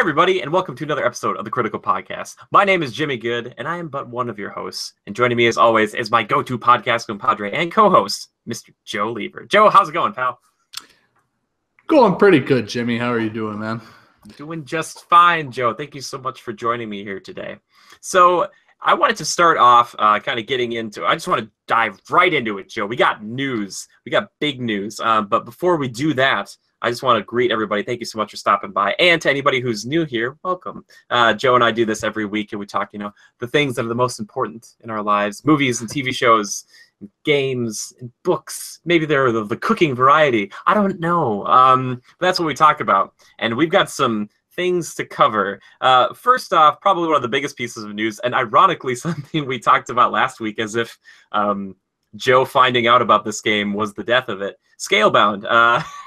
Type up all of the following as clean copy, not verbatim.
Hi, everybody, and welcome to another episode of the Critical Podcast. My name is Jimmy Good, and I am but one of your hosts. And joining me, as always, is my go-to podcast compadre and co-host, Mr. Joe Lever. Joe, how's it going, pal? Going pretty good, Jimmy. How are you doing, man? Doing just fine, Joe. Thank you so much for joining me here today. So I wanted to start off kind of getting into, I just want to dive right into it, Joe. We got news. We got big news. But before we do that, I just want to greet everybody. Thank you so much for stopping by. And to anybody who's new here, welcome. Joe and I do this every week, and we talk, the things that are the most important in our lives, movies and TV shows, and games and books. Maybe they're the cooking variety. I don't know. But that's what we talk about. And we've got some things to cover. First off, probably one of the biggest pieces of news, and ironically something we talked about last week as if Joe finding out about this game was the death of it. Scalebound.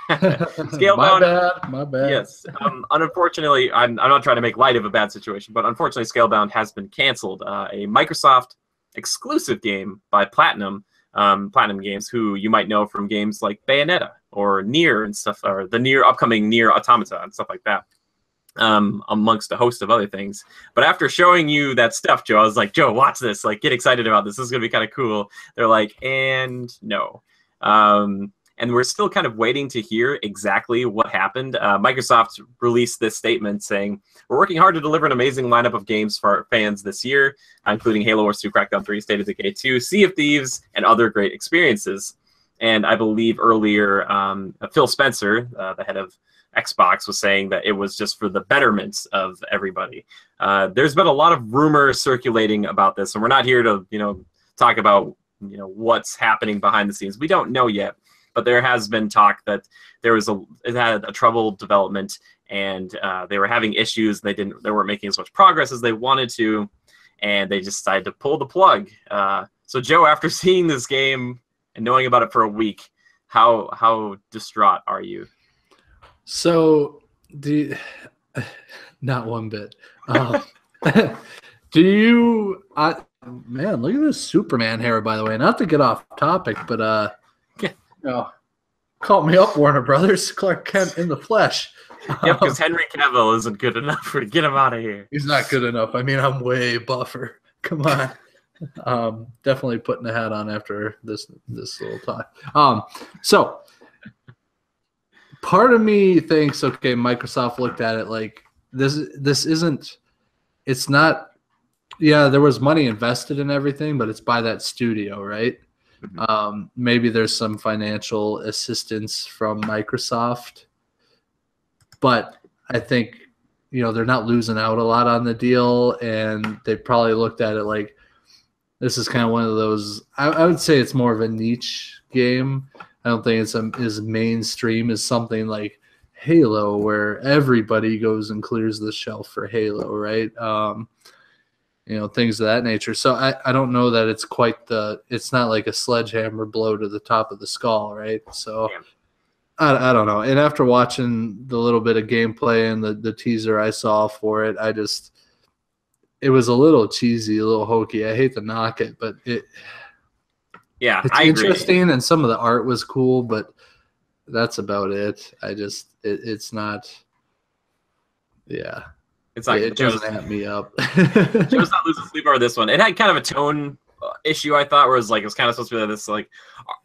Scalebound. My bad. Yes. Unfortunately, I'm not trying to make light of a bad situation, but unfortunately, Scalebound has been canceled. A Microsoft exclusive game by Platinum Games, who you might know from games like Bayonetta or Nier and stuff, or the upcoming Nier Automata and stuff like that. Amongst a host of other things. But after showing you that stuff, Joe, I was like, Joe, watch this. Like, get excited about this. This is going to be kind of cool. They're like, and no. And we're still kind of waiting to hear exactly what happened. Microsoft released this statement saying, we're working hard to deliver an amazing lineup of games for our fans this year, including Halo Wars 2, Crackdown 3, State of Decay 2, Sea of Thieves, and other great experiences. And I believe earlier, Phil Spencer, the head of Xbox, was saying that it was just for the betterment of everybody. There's been a lot of rumors circulating about this, and we're not here to, talk about, what's happening behind the scenes. We don't know yet, but there has been talk that it had a troubled development, and they were having issues. They weren't making as much progress as they wanted to, and they just decided to pull the plug. So, Joe, after seeing this game and knowing about it for a week, how distraught are you? So, not one bit. Do you, man, look at this Superman hair, by the way. Not to get off topic, but, call me up, Warner Brothers. Clark Kent in the flesh. Yep, because Henry Cavill isn't good enough to get him out of here. He's not good enough. I mean, I'm way buffer. Come on. Definitely putting a hat on after this little talk. So, part of me thinks, okay, Microsoft looked at it like this isn't, it's not, yeah, there was money invested in everything, but it's by that studio, right? Mm-hmm. Maybe there's some financial assistance from Microsoft, but I think, they're not losing out a lot on the deal, and they probably looked at it like this is kind of one of those, I would say it's more of a niche game. I don't think it's as mainstream as something like Halo, where everybody goes and clears the shelf for Halo, right? Things of that nature. So I don't know that it's quite it's not like a sledgehammer blow to the top of the skull, right? So yeah. I don't know. And after watching the little bit of gameplay and the teaser I saw for it, it was a little cheesy, a little hokey. I hate to knock it, but yeah, it's interesting, and some of the art was cool, but that's about it. It's not. Yeah, it's like it doesn't amp me up. Joe's not losing sleep over this one. It had kind of a tone issue, I thought, where it was kind of supposed to be like this,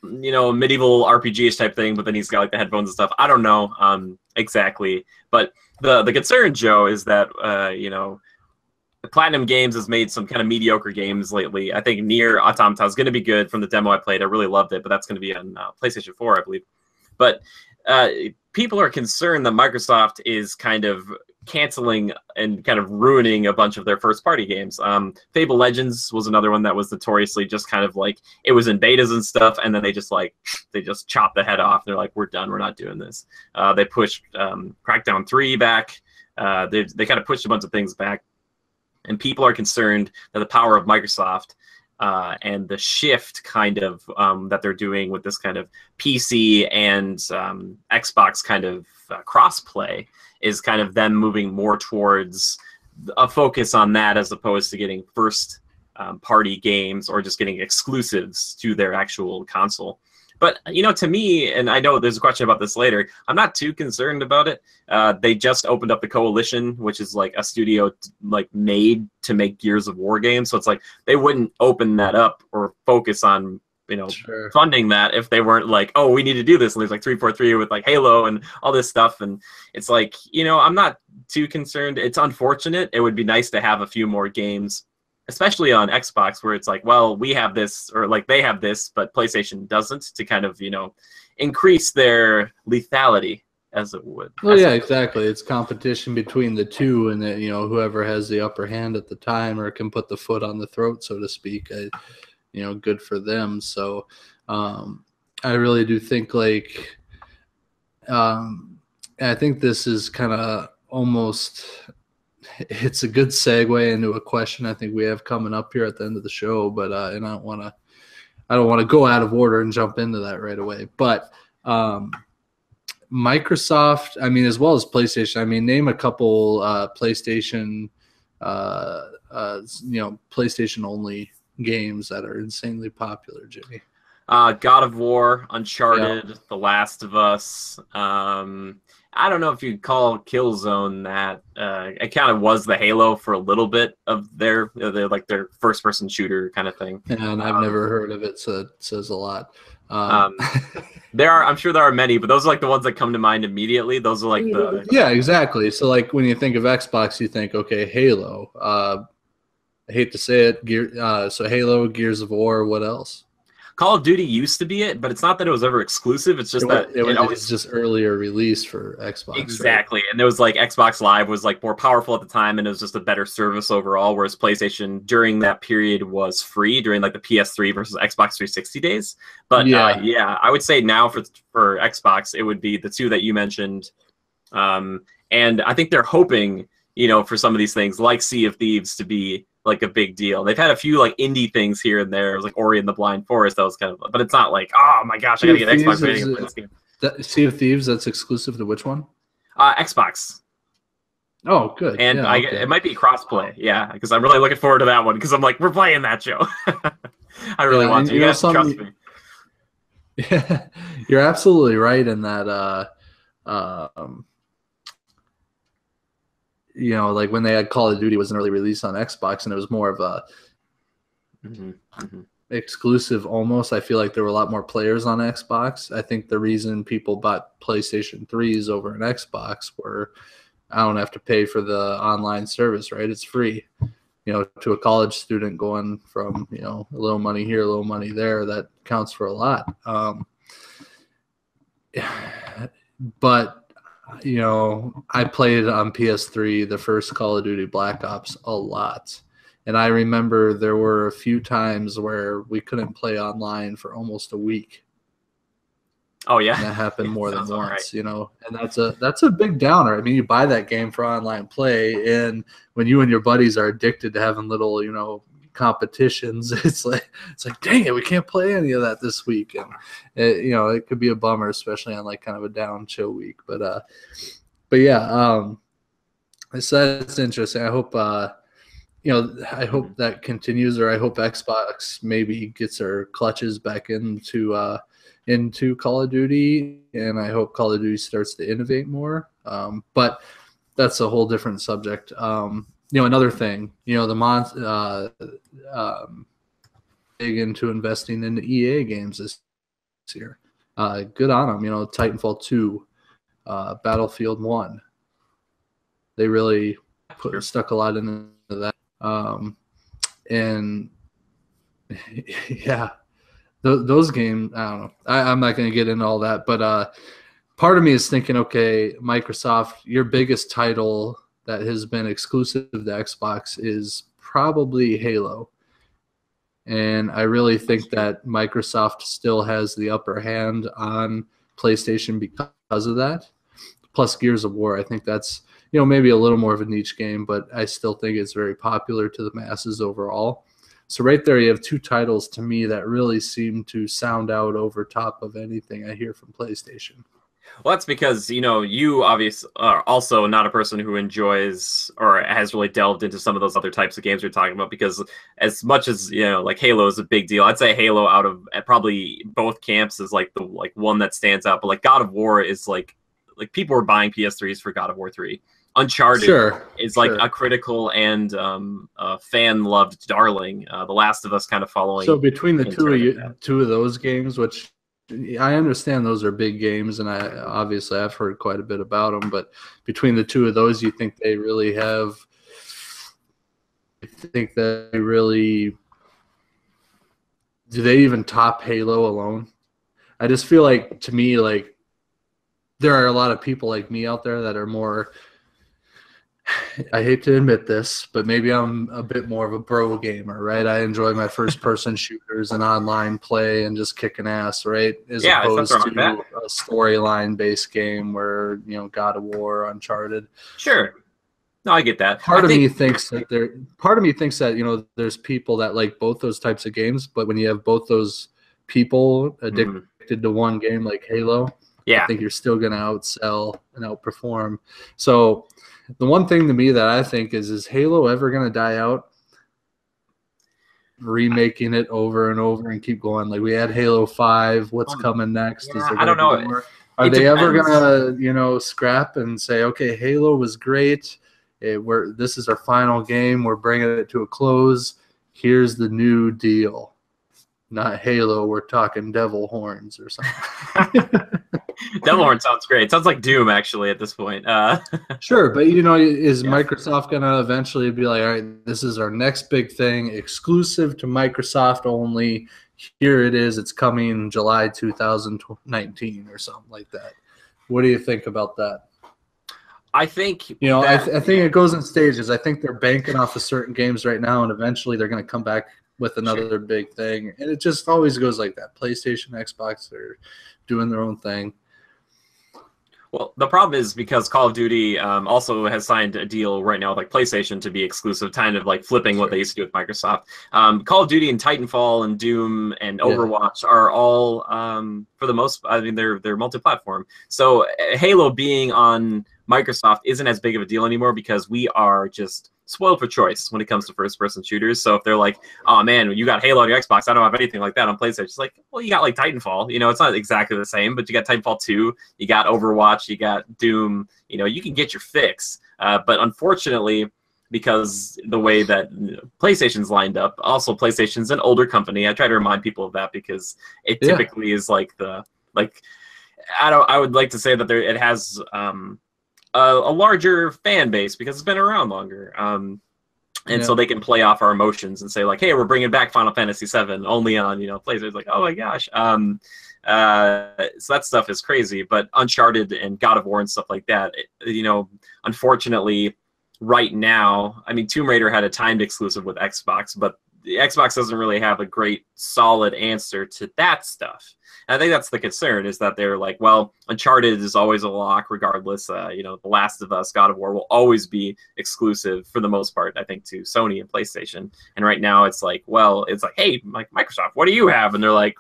medieval RPG-ish type thing, but then he's got the headphones and stuff. I don't know exactly, but the concern, Joe, is that Platinum Games has made some kind of mediocre games lately. I think Nier Automata is going to be good from the demo I played. I really loved it, but that's going to be on PlayStation 4, I believe. But people are concerned that Microsoft is kind of canceling and kind of ruining a bunch of their first-party games. Fable Legends was another one that was notoriously just kind of it was in betas and stuff, and then they just chopped the head off. They're like, we're done. We're not doing this. They pushed Crackdown 3 back. They kind of pushed a bunch of things back. And people are concerned that the power of Microsoft and the shift kind of that they're doing with this kind of PC and Xbox kind of cross-play is kind of them moving more towards a focus on that as opposed to getting first-party games or just getting exclusives to their actual console. But to me, and I know there's a question about this later, I'm not too concerned about it. They just opened up the Coalition, which is like a studio like made to make Gears of War games. So it's like they wouldn't open that up or focus on Sure. funding that if they weren't like, oh, we need to do this. And there's like 343 with like Halo and all this stuff. And it's like, I'm not too concerned. It's unfortunate. It would be nice to have a few more games, especially on Xbox, where it's like, well, we have this, or like they have this, but PlayStation doesn't, to kind of, increase their lethality, as it would. Well, yeah, exactly. It's competition between the two, and then, whoever has the upper hand at the time or can put the foot on the throat, so to speak, good for them. So I really do think like, I think this is kind of almost, it's a good segue into a question I think we have coming up here at the end of the show, but and I don't want to go out of order and jump into that right away. But Microsoft, I mean, as well as PlayStation, I mean, name a couple PlayStation, PlayStation only games that are insanely popular, Jimmy. God of War, Uncharted, The Last of Us. I don't know if you'd call Killzone that. It kind of was the Halo for a little bit of their first-person shooter kind of thing. And I've never heard of it, so it says a lot. I'm sure there are many, but those are like the ones that come to mind immediately. Those are like the yeah, exactly. So like when you think of Xbox, you think okay, Halo. I hate to say it, so Halo, Gears of War, what else? Call of Duty used to be it, but it's not that it was ever exclusive. It's just it was just earlier release for Xbox. Exactly. Right? And there was like Xbox Live was like more powerful at the time, and it was just a better service overall, whereas PlayStation during that period was free during like the PS3 versus Xbox 360 days. But yeah, I would say now for Xbox, it would be the two that you mentioned. And I think they're hoping, for some of these things like Sea of Thieves to be like a big deal. They've had a few like indie things here and there. It was like Ori and the Blind Forest. That was kind of, but it's not like, oh my gosh, I gotta get Xbox ready to play this game. Sea of Thieves, that's exclusive to which one? Xbox. Oh, good. And it might be crossplay. Yeah, because I'm really looking forward to that one because I'm like, we're playing that show. I really want to. You guys trust me. Yeah, you're absolutely right in that. Like when they had Call of Duty was an early release on Xbox, and it was more of a exclusive almost. I feel like there were a lot more players on Xbox. I think the reason people bought PlayStation 3s over an Xbox were, I don't have to pay for the online service, right? It's free. To a college student going from, a little money here, a little money there, that counts for a lot. But I played on PS3 the first Call of Duty Black Ops a lot. And I remember there were a few times where we couldn't play online for almost a week. Oh, yeah. And that happened more than once, and that's a big downer. I mean, you buy that game for online play, and when you and your buddies are addicted to having little, competitions, it's like dang it, we can't play any of that this week. And it could be a bummer, especially on like kind of a down chill week. But yeah, I said it's interesting. I hope I hope that continues, or I hope Xbox maybe gets their clutches back into Call of Duty, and I hope Call of Duty starts to innovate more. But that's a whole different subject. Another thing, the big into investing in the EA games this year. Good on them. Titanfall 2, Battlefield 1. They really stuck a lot into that. And yeah, those games, I don't know. I'm not going to get into all that, but part of me is thinking, okay, Microsoft, your biggest title that has been exclusive to Xbox is probably Halo. And I really think that Microsoft still has the upper hand on PlayStation because of that. Plus Gears of War, I think that's, maybe a little more of a niche game, but I still think it's very popular to the masses overall. So right there, you have two titles to me that really seem to sound out over top of anything I hear from PlayStation. Well, that's because, you obviously are also not a person who enjoys or has really delved into some of those other types of games we're talking about. Because as much as, like Halo is a big deal, I'd say Halo out of probably both camps is like the one that stands out. But like God of War is like people are buying PS3s for God of War 3. Uncharted is like a critical and fan loved darling. The Last of Us kind of following. So between the two of those games, which I understand those are big games, and I've heard quite a bit about them. But between the two of those, you think they really have? You think that they really? Do they even top Halo alone? I just feel like, to me, like there are a lot of people like me out there that are more. I hate to admit this, but maybe I'm a bit more of a bro gamer, right? I enjoy my first-person shooters and online play and just kicking ass, right? As opposed to a storyline-based game where, God of War, Uncharted. Sure. No, I get that. Part of me thinks that there's people that like both those types of games, but when you have both those people addicted to one game like Halo, I think you're still going to outsell and outperform. So the one thing to me that I think is Halo ever going to die out? Remaking it over and over and keep going. Like we had Halo 5. What's coming next? Yeah, I don't know. Are they ever going to, scrap and say, okay, Halo was great. This is our final game. We're bringing it to a close. Here's the new deal. Not Halo. We're talking devil horns or something. Devil horn sounds great. It sounds like Doom, actually, at this point. Sure, but is Microsoft going to eventually be like, all right, this is our next big thing, exclusive to Microsoft only. Here it is. It's coming July 2019 or something like that. What do you think about that? I think I think it goes in stages. I think they're banking off of certain games right now, and eventually they're going to come back with another big thing. And it just always goes like that. PlayStation, Xbox, they're doing their own thing. Well, the problem is because Call of Duty also has signed a deal right now with like PlayStation to be exclusive, kind of like flipping what they used to do with Microsoft. Call of Duty and Titanfall and Doom and Overwatch are all, for the most, they're multi-platform. So Halo being on Microsoft isn't as big of a deal anymore because we are just spoiled for choice when it comes to first-person shooters. So if they're like, oh man, you got Halo on your Xbox, I don't have anything like that on PlayStation. It's like, well, you got like Titanfall. It's not exactly the same, but you got Titanfall 2, you got Overwatch, you got Doom. You can get your fix. But unfortunately, because the way that PlayStation's lined up, also PlayStation's an older company. I try to remind people of that because it typically is like I would like to say that it has a larger fan base because it's been around longer. So they can play off our emotions and say like, hey, we're bringing back Final Fantasy VII only on, PlayStation. Like, oh my gosh. So that stuff is crazy. But Uncharted and God of War and stuff like that, unfortunately, right now, Tomb Raider had a timed exclusive with Xbox, but the Xbox doesn't really have a great solid answer to that stuff. And I think that's the concern, is that they're like, well, Uncharted is always a lock regardless. The Last of Us, God of War will always be exclusive for the most part, I think, to Sony and PlayStation. And right now it's like, well, it's like, hey, like Microsoft, what do you have? And they're like,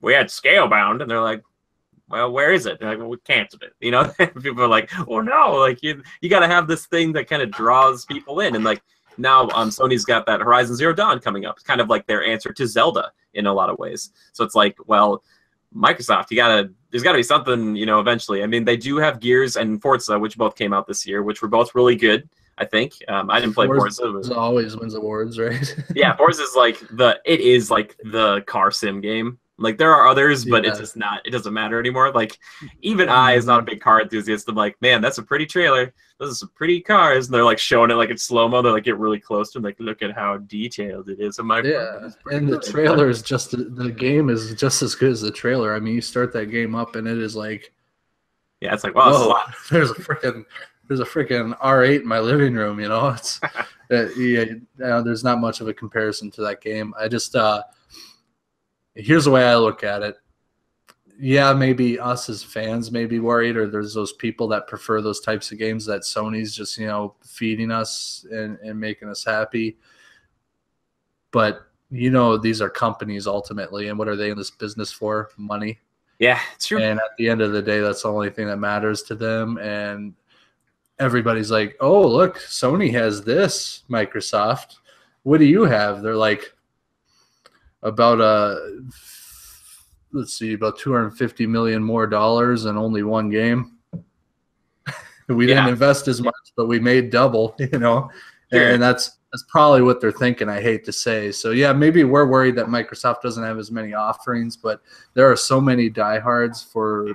we had Scalebound. And they're like, well, where is it? They're like, well, we canceled it. People are like, oh no, like you got to have this thing that kind of draws people in. And like now Sony's got that Horizon Zero Dawn coming up. It's kind of like their answer to Zelda in a lot of ways. So it's like, well, Microsoft, there's got to be something, eventually. They do have Gears and Forza, which both came out this year, which were both really good, I think. I didn't play Forza. Forza always wins awards, right? Yeah, Forza is like the car sim game. Like there are others, but it's just not. It doesn't matter anymore. Like even I, is not a big car enthusiast. I'm like, man, that's a pretty trailer. Those are some pretty cars, and they're like showing it like it's slow mo. They like get really close to them, like look at how detailed it is. I'm like, and the trailer is the game is just as good as the trailer. You start that game up, and it is like, it's like, wow, there's a freaking R8 in my living room. It's there's not much of a comparison to that game. I just here's the way I look at it. Yeah, maybe us as fans may be worried, or there's those people that prefer those types of games that Sony's just, feeding us and making us happy. But, these are companies ultimately, and what are they in this business for? Money. Yeah, it's true. And at the end of the day, that's the only thing that matters to them. And everybody's like, oh, look, Sony has this, Microsoft. What do you have? They're like, about let's see, about $250 million more and only one game. We didn't invest as much, but we made double, you know. Sure. And that's probably what they're thinking, I hate to say. So yeah, maybe we're worried that Microsoft doesn't have as many offerings, but there are so many diehards for,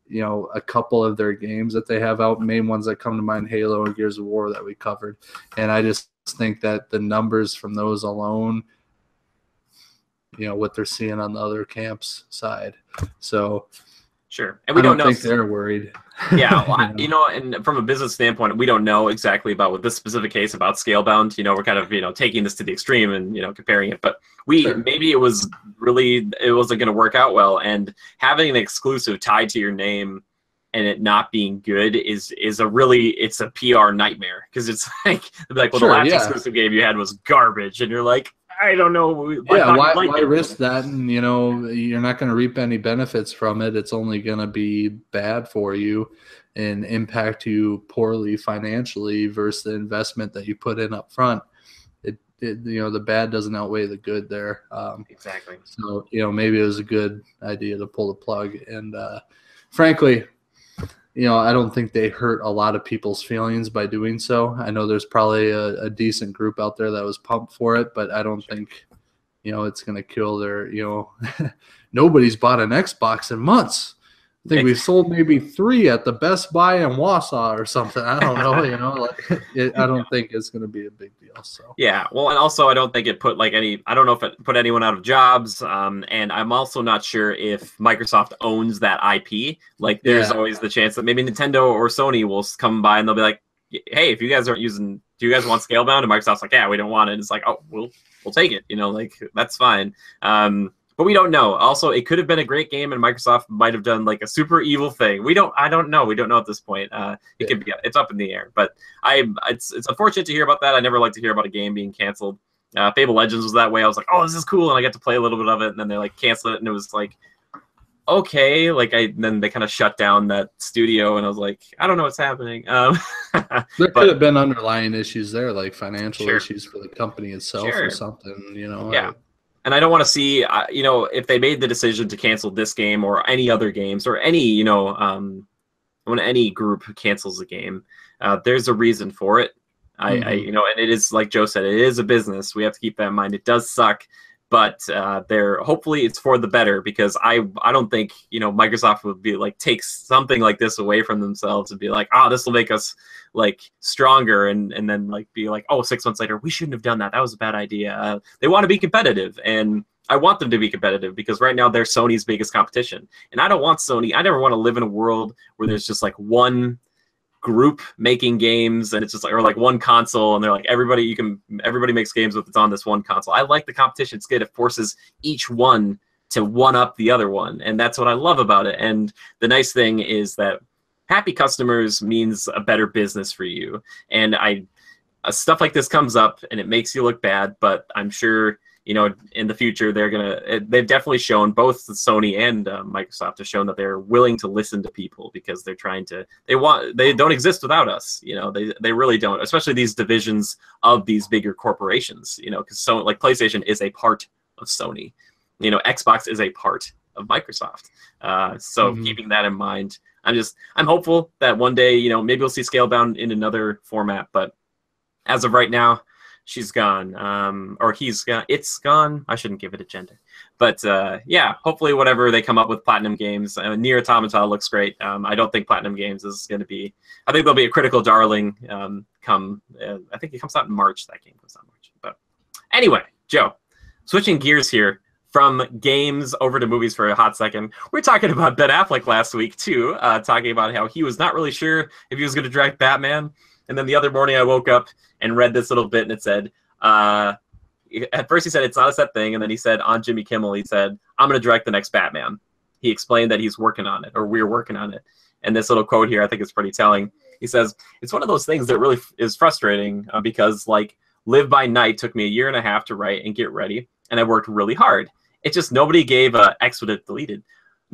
you know, a couple of their games that they have out. Main ones that come to mind, Halo and Gears of War, that we covered. And I just think that the numbers from those alone, you know, what they're seeing on the other camps side. So sure. And we don't know. think they're worried. Yeah. Well, you know, and from a business standpoint, we don't know exactly about with this specific case about Scalebound. You know, we're kind of, you know, taking this to the extreme and, you know, comparing it. But maybe it wasn't going to work out well. And having an exclusive tied to your name and it not being good is it's a PR nightmare, because it's like well, the last exclusive game you had was garbage, and you're like, I don't know. Why risk that? And, you know, you're not going to reap any benefits from it. It's only going to be bad for you and impact you poorly financially versus the investment that you put in up front. It you know, the bad doesn't outweigh the good there. Exactly. So, you know, maybe it was a good idea to pull the plug. And frankly, you know, I don't think they hurt a lot of people's feelings by doing so. I know there's probably a decent group out there that was pumped for it, but I don't think, you know, it's going to kill their, you know, nobody's bought an Xbox in months. I think we've sold maybe 3 at the Best Buy in Wausau or something. I don't know, you know, like I don't think it's going to be a big deal. So yeah, well, and also I don't think it put I don't know if it put anyone out of jobs. And I'm also not sure if Microsoft owns that IP. Like, there's always the chance that maybe Nintendo or Sony will come by and they'll be like, hey, if you guys aren't using, do you guys want Scalebound? And Microsoft's like, yeah, we don't want it. And it's like, oh, we'll take it. You know, like, that's fine. But we don't know. Also, it could have been a great game, and Microsoft might have done like a super evil thing. I don't know. We don't know at this point. It could be. It's up in the air. But it's unfortunate to hear about that. I never like to hear about a game being canceled. Fable Legends was that way. I was like, oh, this is cool, and I got to play a little bit of it, and then they like canceled it, and it was like, okay. Like then they kind of shut down that studio, and I was like, I don't know what's happening. There could have been underlying issues there, like financial issues for the company itself or something. You know. Yeah. And I don't want to see, you know, if they made the decision to cancel this game or any other games or any, you know, when any group cancels a game, there's a reason for it. You know, and it is, like Joe said, it is a business. We have to keep that in mind. It does suck, but hopefully it's for the better, because I don't think, you know, Microsoft would be like, take something like this away from themselves and be like, oh, this will make us like stronger, and then like be like, oh, 6 months later, we shouldn't have done that. That was a bad idea. They want to be competitive, and I want them to be competitive, because right now they're Sony's biggest competition. And I don't want Sony. I never want to live in a world where there's just like one group making games, and it's just like, or like one console, and they're like, everybody makes games with it's on this one console. I like the competition. It's good. It forces each one to one up the other one, and that's what I love about it. And the nice thing is that happy customers means a better business for you. And stuff like this comes up and it makes you look bad, but I'm sure, you know, in the future they've definitely shown, both Sony and Microsoft have shown that they're willing to listen to people, because they're they don't exist without us. You know, they really don't, especially these divisions of these bigger corporations, you know, because like PlayStation is a part of Sony, you know, Xbox is a part of Microsoft. So keeping that in mind, I'm hopeful that one day, you know, maybe we'll see Scalebound in another format, but as of right now, she's gone, or he's gone. It's gone. I shouldn't give it a gender, but yeah, hopefully whatever they come up with Platinum Games. Nier Automata looks great. I don't think Platinum Games is going to be. I think they'll be a critical darling. I think it comes out in March. That game comes out in March. But anyway, Joe, switching gears here from games over to movies for a hot second. We're talking about Ben Affleck last week too, talking about how he was not really sure if he was going to direct Batman. And then the other morning I woke up and read this little bit, and it said, at first he said it's not a set thing, and then he said on Jimmy Kimmel, he said, I'm going to direct the next Batman. He explained that he's working on it, or we're working on it. And this little quote here, I think is pretty telling. He says, it's one of those things that really is frustrating, because like Live by Night took me 1.5 years to write and get ready, and I worked really hard. It's just nobody gave X would have deleted.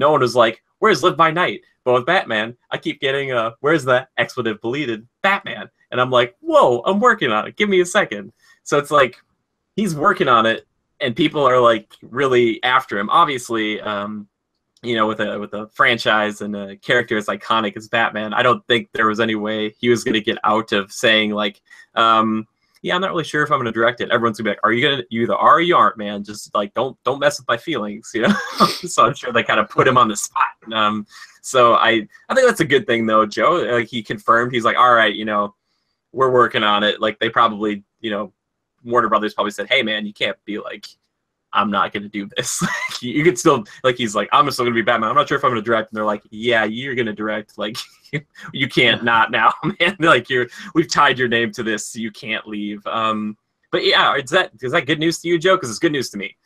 no one was like, where's Live by Night? But with Batman, I keep getting, where's the expletive deleted Batman? And I'm like, whoa, I'm working on it. Give me a second. So it's like, he's working on it, and people are like really after him. Obviously, you know, with a franchise and a character as iconic as Batman, I don't think there was any way he was going to get out of saying like, yeah, I'm not really sure if I'm going to direct it. Everyone's gonna be like, are you gonna? You either are or you aren't, man. Just like don't mess with my feelings, you know. So I'm sure they kind of put him on the spot. So I think that's a good thing though, Joe. Like he confirmed, he's like, all right, you know, we're working on it. Like they probably, you know, Warner Brothers probably said, hey man, you can't be like, I'm not going to do this. You could still, like, he's like, I'm still going to be Batman. I'm not sure if I'm going to direct. And they're like, yeah, you're going to direct. Like, you can't not now, man. Like, we've tied your name to this. So you can't leave. But yeah, is that good news to you, Joe? Because it's good news to me.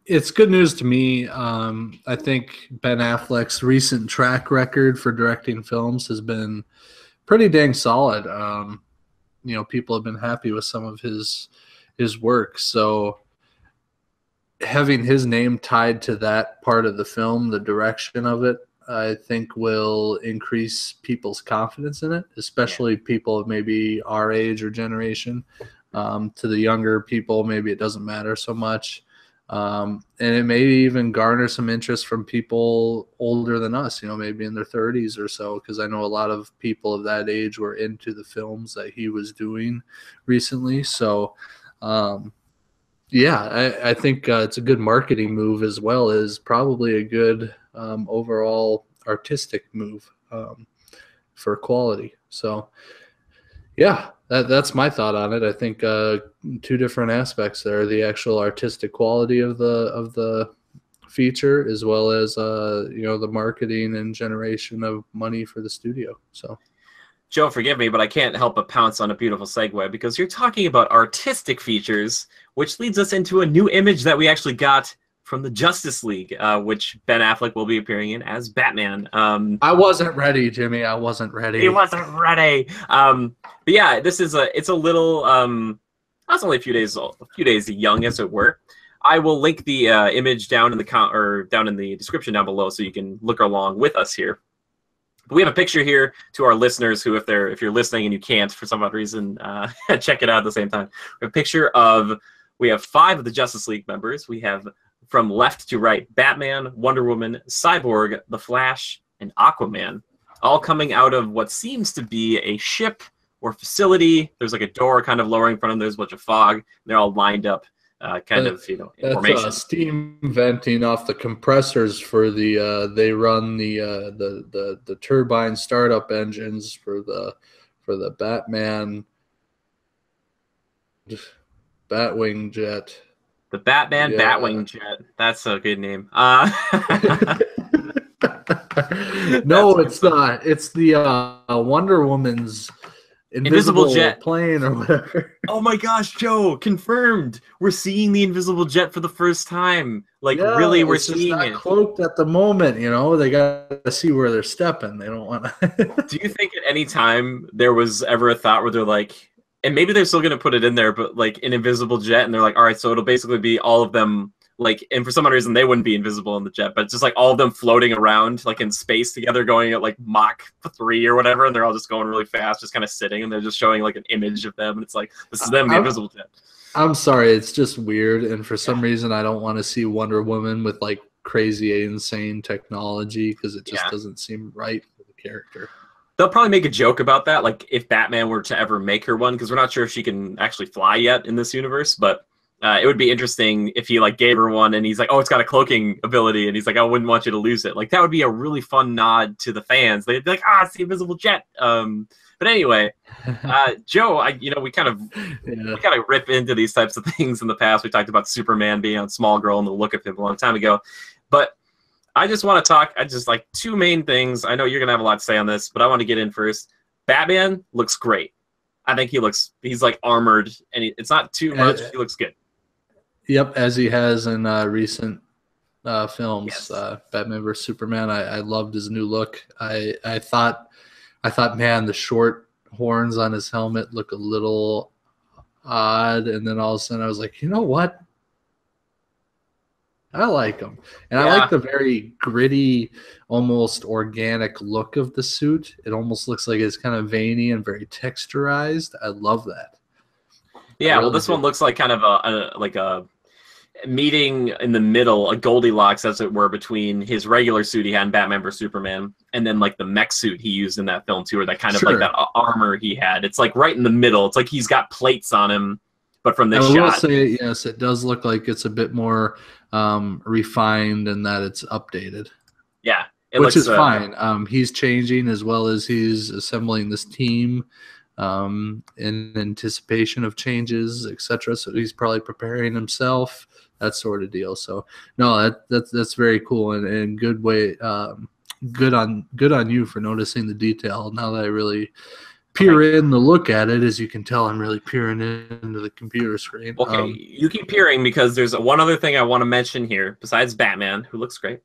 It's good news to me. I think Ben Affleck's recent track record for directing films has been pretty dang solid. You know, people have been happy with some of his work. So having his name tied to that part of the film, the direction of it, I think will increase people's confidence in it, especially people of maybe our age or generation. To the younger people, maybe it doesn't matter so much. And it may even garner some interest from people older than us, you know, maybe in their 30s or so, because I know a lot of people of that age were into the films that he was doing recently. So, yeah, I think it's a good marketing move as well as probably a good overall artistic move for quality. So, yeah, that's my thought on it. I think two different aspects there: the actual artistic quality of the feature, as well as you know, the marketing and generation of money for the studio. So. Joe, forgive me, but I can't help but pounce on a beautiful segue because you're talking about artistic features, which leads us into a new image that we actually got from the Justice League, which Ben Affleck will be appearing in as Batman. I wasn't ready, Jimmy. I wasn't ready. He wasn't ready. But yeah, it's a little. That's only a few days old, a few days young, as it were. I will link the image down in the description down below, so you can look along with us here. We have a picture here to our listeners who, if you're listening and you can't for some odd reason, check it out at the same time. We have a picture we have 5 of the Justice League members. We have, from left to right, Batman, Wonder Woman, Cyborg, The Flash, and Aquaman, all coming out of what seems to be a ship or facility. There's like a door kind of lowering in front of them. There's a bunch of fog. They're all lined up. In formation. That's steam venting off the compressors for they run the turbine startup engines for the Batman Batwing jet. The Batman Batwing jet. That's a good name. No, it's not. It's the Wonder Woman's invisible jet plane or whatever. Oh my gosh, Joe, confirmed. We're seeing the invisible jet for the first time. Like, yeah, really, we're seeing it. Cloaked at the moment, you know. They got to see where they're stepping. They don't want to. Do you think at any time there was ever a thought where they're like, and maybe they're still going to put it in there, but like an invisible jet, and they're like, all right, so it'll basically be all of them, like, and for some odd reason they wouldn't be invisible in the jet, but it's just like all of them floating around like in space together, going at like Mach 3 or whatever, and they're all just going really fast, just kind of sitting, and they're just showing like an image of them, and it's like, this is them, the invisible jet. I'm sorry, it's just weird, and for some reason I don't want to see Wonder Woman with like crazy, insane technology because it just doesn't seem right for the character. They'll probably make a joke about that, like if Batman were to ever make her one, because we're not sure if she can actually fly yet in this universe, but it would be interesting if he like gave her one and he's like, oh, it's got a cloaking ability, and he's like, I wouldn't want you to lose it. Like, that would be a really fun nod to the fans. They'd be like, it's the invisible jet. But anyway, Joe, we kind of rip into these types of things in the past. We talked about Superman being on Small Girl and the look of him a long time ago, but I just want to talk. I just like 2 main things. I know you're gonna have a lot to say on this, but I want to get in first. Batman looks great. I think he's like armored, and it's not too much. He looks good. Yep, as he has in recent films. Yes. Batman vs Superman. I loved his new look. I thought, man, the short horns on his helmet look a little odd, and then all of a sudden I was like, you know what? I like them, and Yeah. I like the very gritty, almost organic look of the suit. It almost looks like it's kind of veiny and very texturized. I love that. Yeah, well, Really this one do. looks like kind of a meeting in the middle, a Goldilocks, as it were, between his regular suit he had in Batman vs Superman, and then like the mech suit he used in that film too, or that kind of like Sure. that armor he had. It's like right in the middle. It's like he's got plates on him, but from I this will shot, say, yes, it does look like it's a bit more refined and that it's updated, yeah, it which looks. is fine. He's changing as well as he's assembling this team in anticipation of changes, etc. So he's probably preparing himself, that sort of deal. So no, that's very cool and good way. Good on you for noticing the detail. Now that I really peer in to look at it, as you can tell, I'm really peering into the computer screen. Okay, you keep peering because there's one other thing I want to mention here besides Batman, who looks great.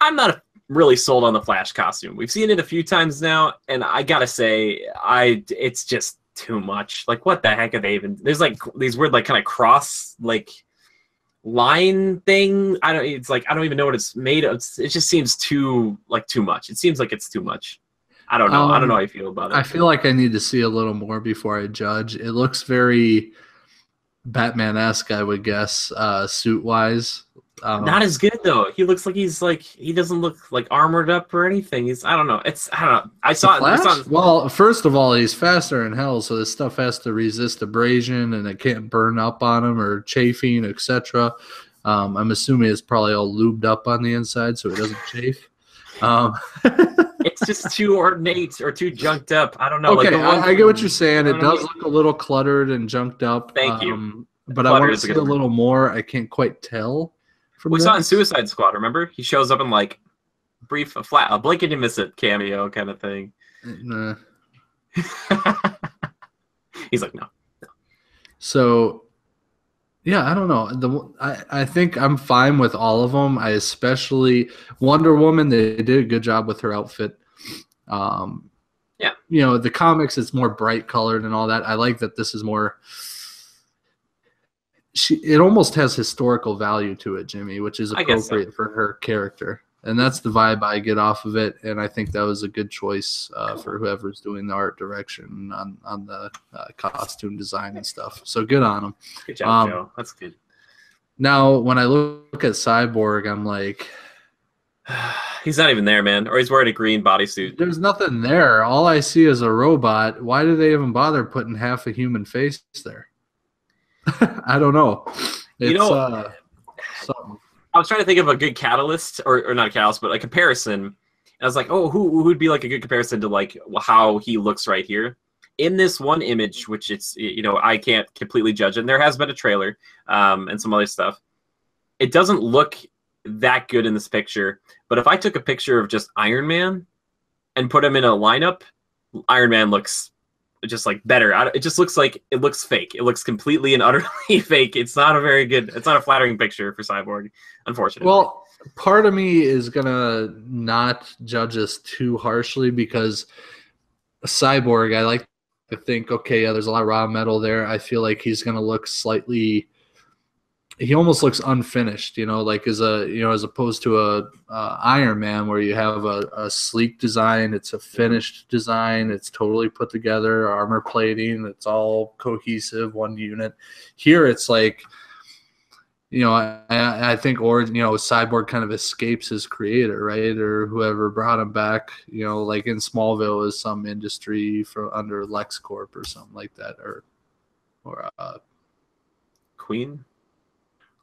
I'm not really sold on the Flash costume. We've seen it a few times now, and I gotta say, it's just too much. Like, what the heck are they even? There's like these weird, like, kind of cross, like, line thing. It's like I don't even know what it's made of. It just seems too much. It seems like it's too much. I don't know. I don't know how you feel about it. I feel like I need to see a little more before I judge. It looks very Batman-esque, I would guess, suit-wise. Not as good though. He looks like he doesn't look like armored up or anything. I don't know. I don't know. I saw it. Well, first of all, he's faster than hell, so this stuff has to resist abrasion and it can't burn up on him or chafing, etc. I'm assuming it's probably all lubed up on the inside so it doesn't chafe. It's just too ornate or too junked up. I don't know. Okay, like I get what you're saying. It does look a little cluttered and junked up. Thank you. But I want to see a little more. I can't quite tell. We saw it in Suicide Squad. Remember, he shows up in like a blink and you miss it cameo kind of thing. Nah. He's like, no. So, yeah, I don't know. I think I'm fine with all of them. I especially Wonder Woman. They did a good job with her outfit. Yeah, you know, the comics, it's more bright colored and all that. I like that this is more. It almost has historical value to it, Jimmy, which is appropriate for her character. And that's the vibe I get off of it. And I think that was a good choice for whoever's doing the art direction on the costume design and stuff. So good on them. Good job, Joe. That's good. Now, when I look at Cyborg, I'm like... He's not even there, man. Or he's wearing a green bodysuit. There's nothing there. All I see is a robot. Why do they even bother putting half a human face there? I don't know. It's, something. I was trying to think of a good catalyst, or not a catalyst, but a comparison. And I was like, oh, who would be like a good comparison to like how he looks right here? In this one image, which it's, you know, I can't completely judge it. And there has been a trailer and some other stuff. It doesn't look that good in this picture. But if I took a picture of just Iron Man and put him in a lineup, Iron Man looks just like better. It just looks like it looks fake. It looks completely and utterly fake. It's not a flattering picture for Cyborg, unfortunately. Well, part of me is gonna not judge this too harshly because Cyborg, I like to think, okay, yeah, there's a lot of raw metal there. I feel like he's gonna look slightly. He almost looks unfinished, you know, like as opposed to a Iron Man where you have a sleek design. It's a finished design. It's totally put together, armor plating. It's all cohesive, one unit. Here, it's like, you know, I think, or you know, Cyborg kind of escapes his creator, right, or whoever brought him back. You know, like in Smallville is some industry under LexCorp or something like that, or Queen.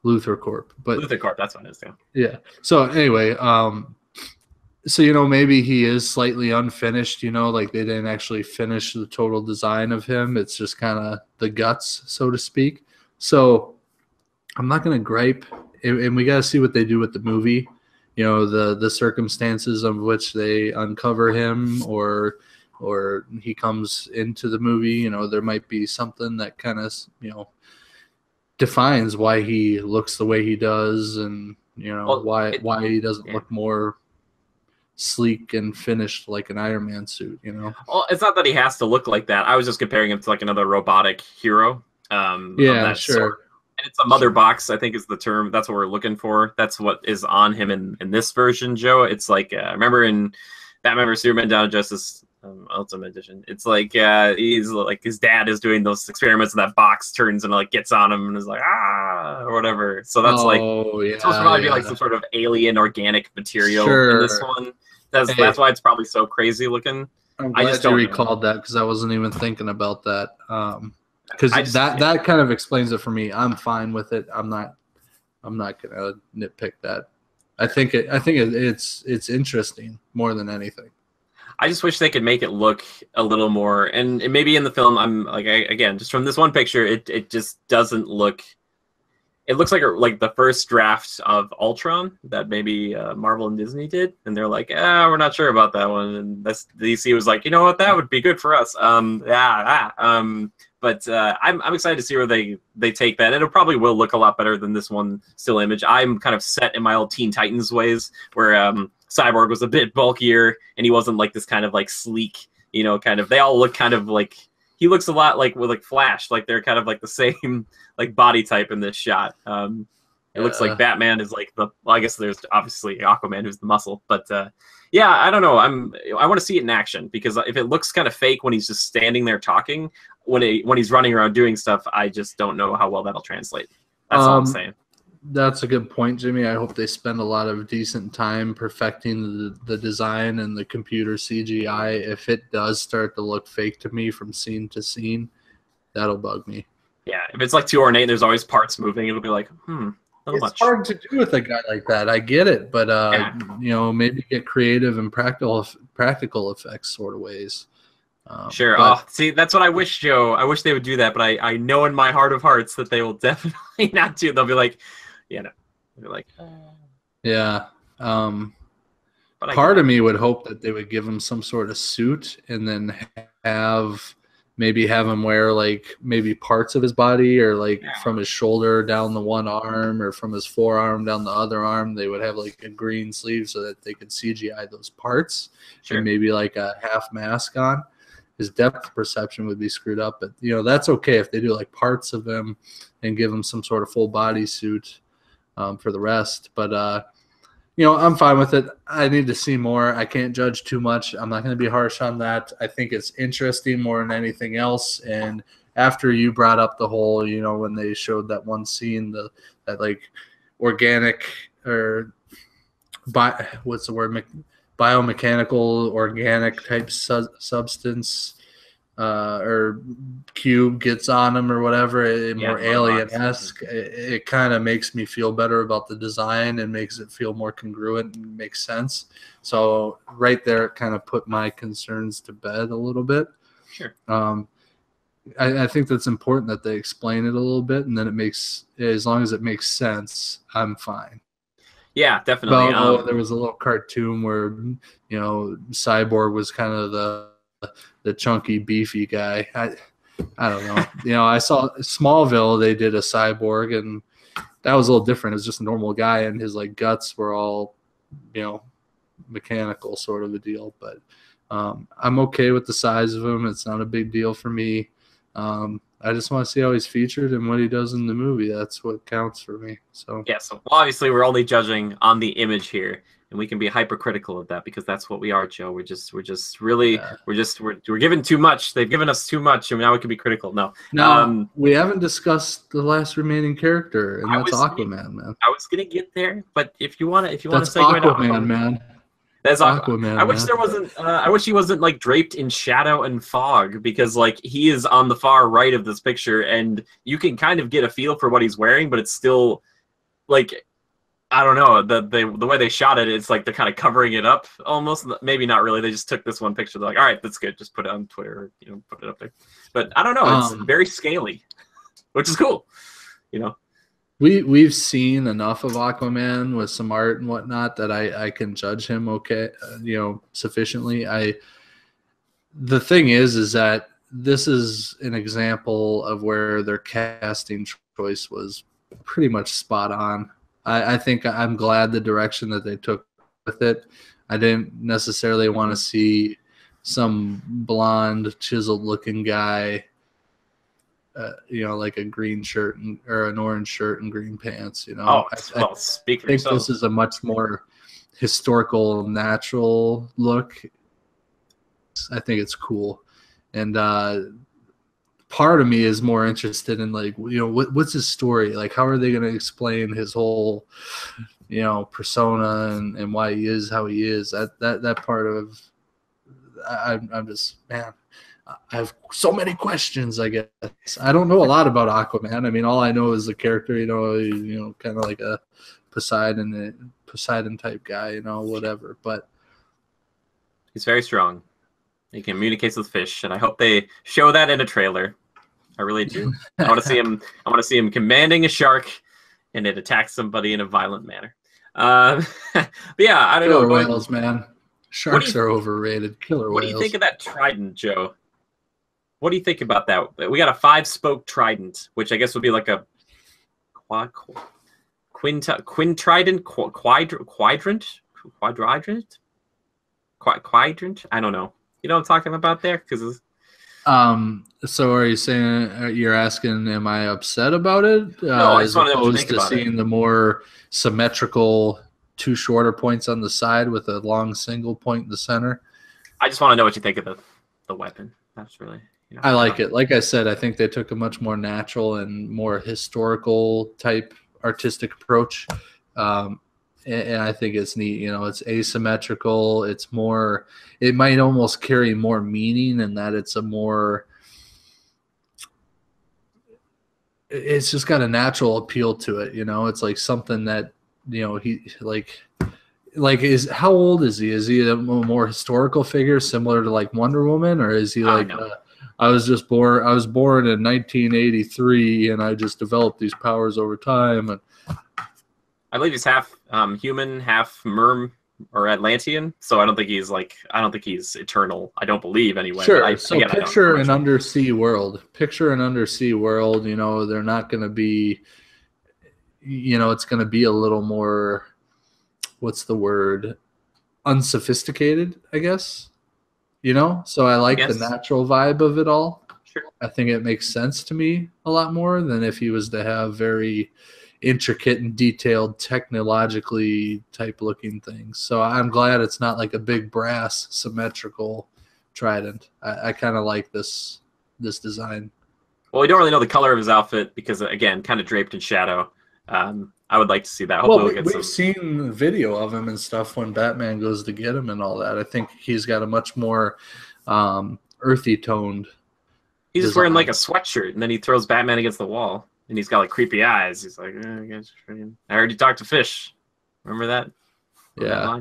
Luthor Corp, but Luthor Corp, that's what it is. Yeah. So anyway, so you know, maybe he is slightly unfinished. You know, like they didn't actually finish the total design of him. It's just kind of the guts, so to speak. So I'm not gonna gripe, and we got to see what they do with the movie. You know, the circumstances of which they uncover him, or he comes into the movie. You know, there might be something that kind of, you know, defines why he looks the way he does, and you know, why he doesn't look more sleek and finished like an Iron Man suit, you know. Well, it's not that he has to look like that. I was just comparing him to like another robotic hero. Yeah, sure. it's a mother box, I think is the term. That's what we're looking for. That's what is on him in this version, Joe. It's like, remember in Batman vs Superman Dawn of Justice Ultimate Edition, it's like he's like his dad is doing those experiments and that box turns and like gets on him and is like, or whatever. So that's it's supposed to probably be like some sort of alien organic material in this one. That's why it's probably so crazy looking. I'm glad you recalled that because I wasn't even thinking about that. Because that kind of explains it for me. I'm fine with it. I'm not gonna nitpick that. I think it's interesting more than anything. I just wish they could make it look a little more, and maybe in the film, I'm like, again, just from this one picture, it just doesn't look. It looks like the first draft of Ultron that maybe Marvel and Disney did, and they're like, we're not sure about that one, and DC was like, you know what, that would be good for us. But I'm excited to see where they take that. It probably will look a lot better than this one still image. I'm kind of set in my old Teen Titans ways, where Cyborg was a bit bulkier and he wasn't like this kind of like sleek, kind of. They all look kind of like he looks a lot like with like Flash, like they're kind of like the same like body type in this shot. It looks like Batman is like I guess there's obviously Aquaman who's the muscle, but yeah, I don't know. I want to see it in action because if it looks kind of fake when he's just standing there talking, when he's running around doing stuff, I just don't know how well that'll translate. That's all I'm saying. That's a good point, Jimmy. I hope they spend a lot of decent time perfecting the design and the computer CGI. If it does start to look fake to me from scene to scene, that'll bug me. Yeah, if it's like too ornate, there's always parts moving. It'll be like, it's hard to do with a guy like that. I get it, but maybe get creative and practical effects sort of ways. Sure. See, that's what I wish, Joe. I wish they would do that, but I know in my heart of hearts that they will definitely not do. They'll be like, they'll be like, yeah. But part of me would hope that they would give him some sort of suit and then have him wear like maybe parts of his body or like from his shoulder down the one arm or from his forearm down the other arm. They would have like a green sleeve so that they could CGI those parts and maybe like a half mask on. His depth perception would be screwed up, but that's okay if they do like parts of him and give him some sort of full body suit for the rest. But I'm fine with it. I need to see more. I can't judge too much. I'm not going to be harsh on that. I think it's interesting more than anything else. And after you brought up the whole, when they showed that one scene, that like organic or what's the word? Biomechanical organic type substance or cube gets on him or whatever, more alien-esque. It kind of makes me feel better about the design and makes it feel more congruent and makes sense. So right there, it kind of put my concerns to bed a little bit. Sure. I think that's important that they explain it a little bit, and then as long as it makes sense, I'm fine. Yeah, definitely. There was a little cartoon where, Cyborg was kind of the chunky, beefy guy. I don't know. I saw Smallville, they did a Cyborg, and that was a little different. It was just a normal guy, and his like guts were all, mechanical sort of a deal. But I'm okay with the size of him. It's not a big deal for me. I just want to see how he's featured and what he does in the movie. That's what counts for me. So obviously we're only judging on the image here, and we can be hypercritical of that because that's what we are, Joe. We're given too much. They've given us too much, and now we can be critical. No, we haven't discussed the last remaining character, and that's Aquaman, man. I was gonna get there, but if you want to that's Aquaman, man. That's Aquaman. I wish there wasn't. I wish he wasn't like draped in shadow and fog because like he is on the far right of this picture, and you can kind of get a feel for what he's wearing, but it's still like I don't know the way they shot it. It's like they're kind of covering it up almost. Maybe not really. They just took this one picture. They're like, all right, that's good. Just put it on Twitter, or, put it up there. But I don't know. It's very scaly, which is cool. We've seen enough of Aquaman with some art and whatnot that I can judge him sufficiently. The thing is that this is an example of where their casting choice was pretty much spot on. I think I'm glad the direction that they took with it. I didn't necessarily want to see some blonde, chiseled looking guy you know, like a green shirt or an orange shirt and green pants. You know, Oh, well, speak for I think yourself. this is a much more historical, natural look. I think it's cool, and part of me is more interested in, like, you know, what's his story? Like, how are they going to explain his whole, you know, persona and why he is how he is? That part of, I'm just, man, I have so many questions. I guess I don't know a lot about Aquaman. I mean, all I know is the character. You know, kind of like a Poseidon type guy. You know, whatever. But he's very strong. He communicates with fish, and I hope they show that in a trailer. I really do. I want to see him. I want to see him commanding a shark, and it attacks somebody in a violent manner. But yeah, I don't know. Killer whales, man. Sharks are overrated. Killer whales. What do you think of that trident, Joe? What do you think about that? We got a 5-spoke trident, which I guess would be like a quintradenant, quadrant. I don't know. You know what I'm talking about there? Because so are you saying, you're asking, am I upset about it? No, I just want to know what you opposed think to about seeing it. the more symmetrical 2 shorter points on the side with a long single point in the center? I just want to know what you think of the weapon. That's really, you know, I like it. Like I said, I think they took a much more natural and more historical type artistic approach. And I think it's neat. You know, it's asymmetrical. It's more, it might almost carry more meaning in that it's a more, it's just got a natural appeal to it. You know, it's like something that, you know, he like is, how old is he? Is he a more historical figure similar to like Wonder Woman, or is he like, I was born in 1983 and I just developed these powers over time? And I believe he's half human, half merm or Atlantean. So I don't think he's eternal. I don't believe anyway. Sure. So picture an undersea world. You know, they're not going to be, you know, it's going to be a little more, what's the word? Unsophisticated, I guess. You know, so I like the natural vibe of it all. Sure. I think it makes sense to me a lot more than if he was to have very intricate and detailed, technologically type looking things. So I'm glad it's not like a big brass symmetrical trident. I kind of like this design. Well, we don't really know the color of his outfit because, again, kind of draped in shadow. I would like to see that. Hopefully we've seen video of him and stuff when Batman goes to get him and all that. I think he's got a much more earthy toned. He's just wearing like a sweatshirt, and then he throws Batman against the wall, and he's got like creepy eyes. He's like, I heard you talk to fish. Remember that? Yeah.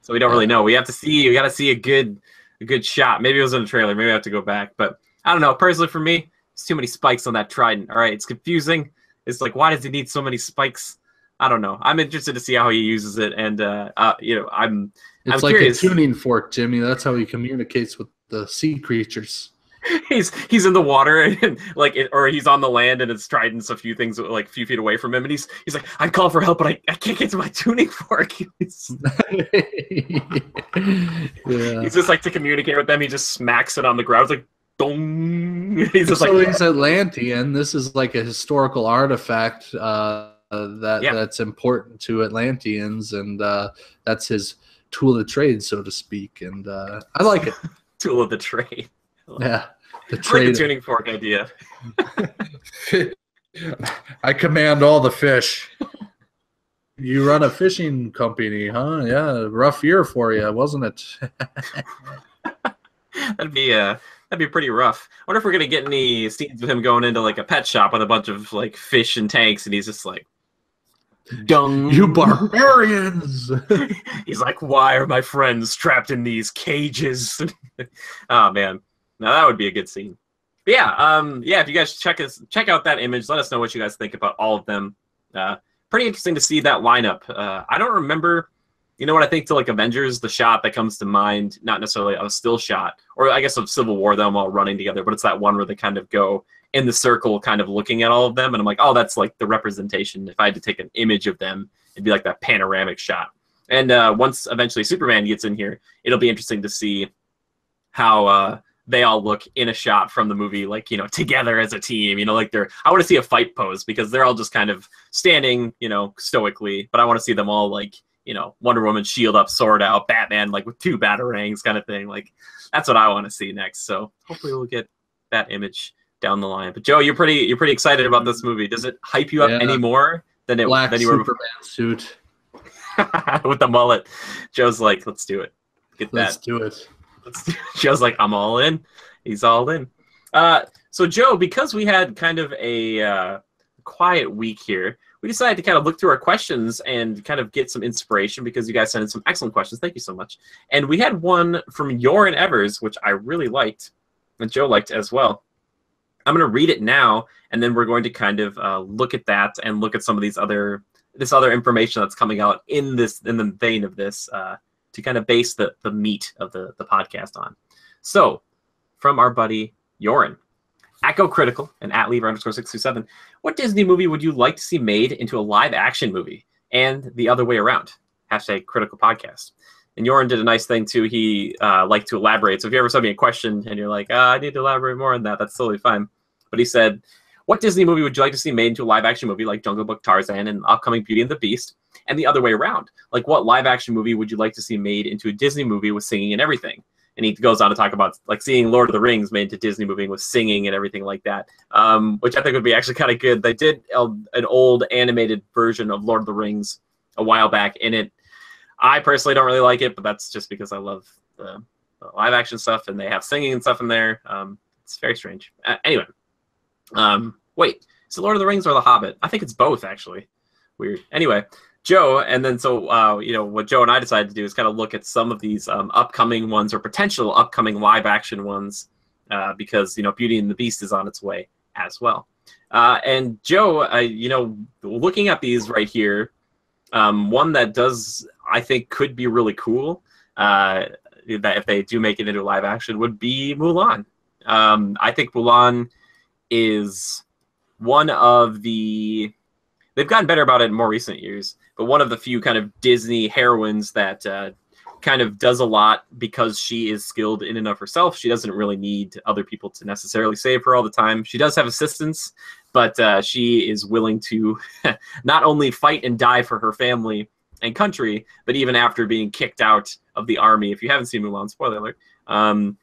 So we don't really know. We got to see a good shot. Maybe it was in the trailer. Maybe I have to go back. But I don't know. Personally, for me, it's too many spikes on that trident. All right, it's confusing. It's like, why does he need so many spikes? I don't know. I'm interested to see how he uses it, and you know, I'm like curious. A tuning fork, Jimmy. That's how he communicates with the sea creatures. He's in the water and or he's on the land and it's tridents a few feet away from him, and he's like, I call for help, but I can't get to my tuning fork. He's just like, to communicate with them, he just smacks it on the ground. It's like, dong. He's Atlantean. This is like a historical artifact that's important to Atlanteans, and that's his tool of trade, so to speak. And I like it. Tool of the trade. Yeah, the trade. Like the tuning fork idea. I command all the fish. You run a fishing company, huh? Yeah, rough year for you, wasn't it? That'd be pretty rough. I wonder if we're gonna get any scenes with him going into like a pet shop with a bunch of like fish and tanks, and he's just like, dung, you barbarians. He's like, why are my friends trapped in these cages? Oh man. Now that would be a good scene. But yeah, if you guys check out that image, let us know what you guys think about all of them. Pretty interesting to see that lineup. I don't remember, you know what I think, to like Avengers, the shot that comes to mind, not necessarily a still shot, or I guess of Civil War, them all running together, but it's that one where they kind of go in the circle, kind of looking at all of them, and I'm like, oh, that's like the representation. If I had to take an image of them, it'd be like that panoramic shot. And once eventually Superman gets in here, it'll be interesting to see how they all look in a shot from the movie, like, you know, together as a team, you know, like I want to see a fight pose because they're all just kind of standing, you know, stoically, but I want to see them all like, you know, Wonder Woman shield up, sword out, Batman like with 2 batarangs kind of thing. Like that's what I want to see next. So hopefully we'll get that image down the line. But Joe, you're pretty excited about this movie. Does it hype you up any more than you were Superman suit with the mullet? Joe's like, let's do it. Let's do it. Joe's like, I'm all in. He's all in. So Joe, because we had kind of a quiet week here, we decided to kind of look through our questions and kind of get some inspiration because you guys sent in some excellent questions. Thank you so much. And we had one from Yoren Evers, which I really liked, and Joe liked as well. I'm going to read it now, and then we're going to kind of look at that and look at some of this other information that's coming out in the vein of this to kind of base the meat of the podcast on. So, from our buddy Yoren, Echo Critical and @Lever_627, what Disney movie would you like to see made into a live action movie? And the other way around. #Critical Podcast. And Yoren did a nice thing too. He liked to elaborate. So if you ever send me a question and you're like, I need to elaborate more on that, that's totally fine. But he said, what Disney movie would you like to see made into a live action movie like Jungle Book, Tarzan, and upcoming Beauty and the Beast? And the other way around. Like, what live action movie would you like to see made into a Disney movie with singing and everything? And he goes on to talk about like seeing Lord of the Rings made into Disney movie with singing and everything like that, which I think would be actually kind of good. They did an old animated version of Lord of the Rings a while back in it. I personally don't really like it, but that's just because I love the live action stuff and they have singing and stuff in there. It's very strange. Anyway, wait, is it Lord of the Rings or The Hobbit? I think it's both, actually. Weird. Anyway, Joe, and then so, you know, what Joe and I decided to do is kind of look at some of these upcoming ones or potential upcoming live action ones because, you know, Beauty and the Beast is on its way as well. And Joe, you know, looking at these right here, one that does, I think, could be really cool that if they do make it into live action would be Mulan. I think Mulan is one of the... They've gotten better about it in more recent years, but one of the few kind of Disney heroines that kind of does a lot because she is skilled in and of herself. She doesn't really need other people to necessarily save her all the time. She does have assistance, but she is willing to not only fight and die for her family and country, but even after being kicked out of the army, if you haven't seen Mulan, spoiler alert,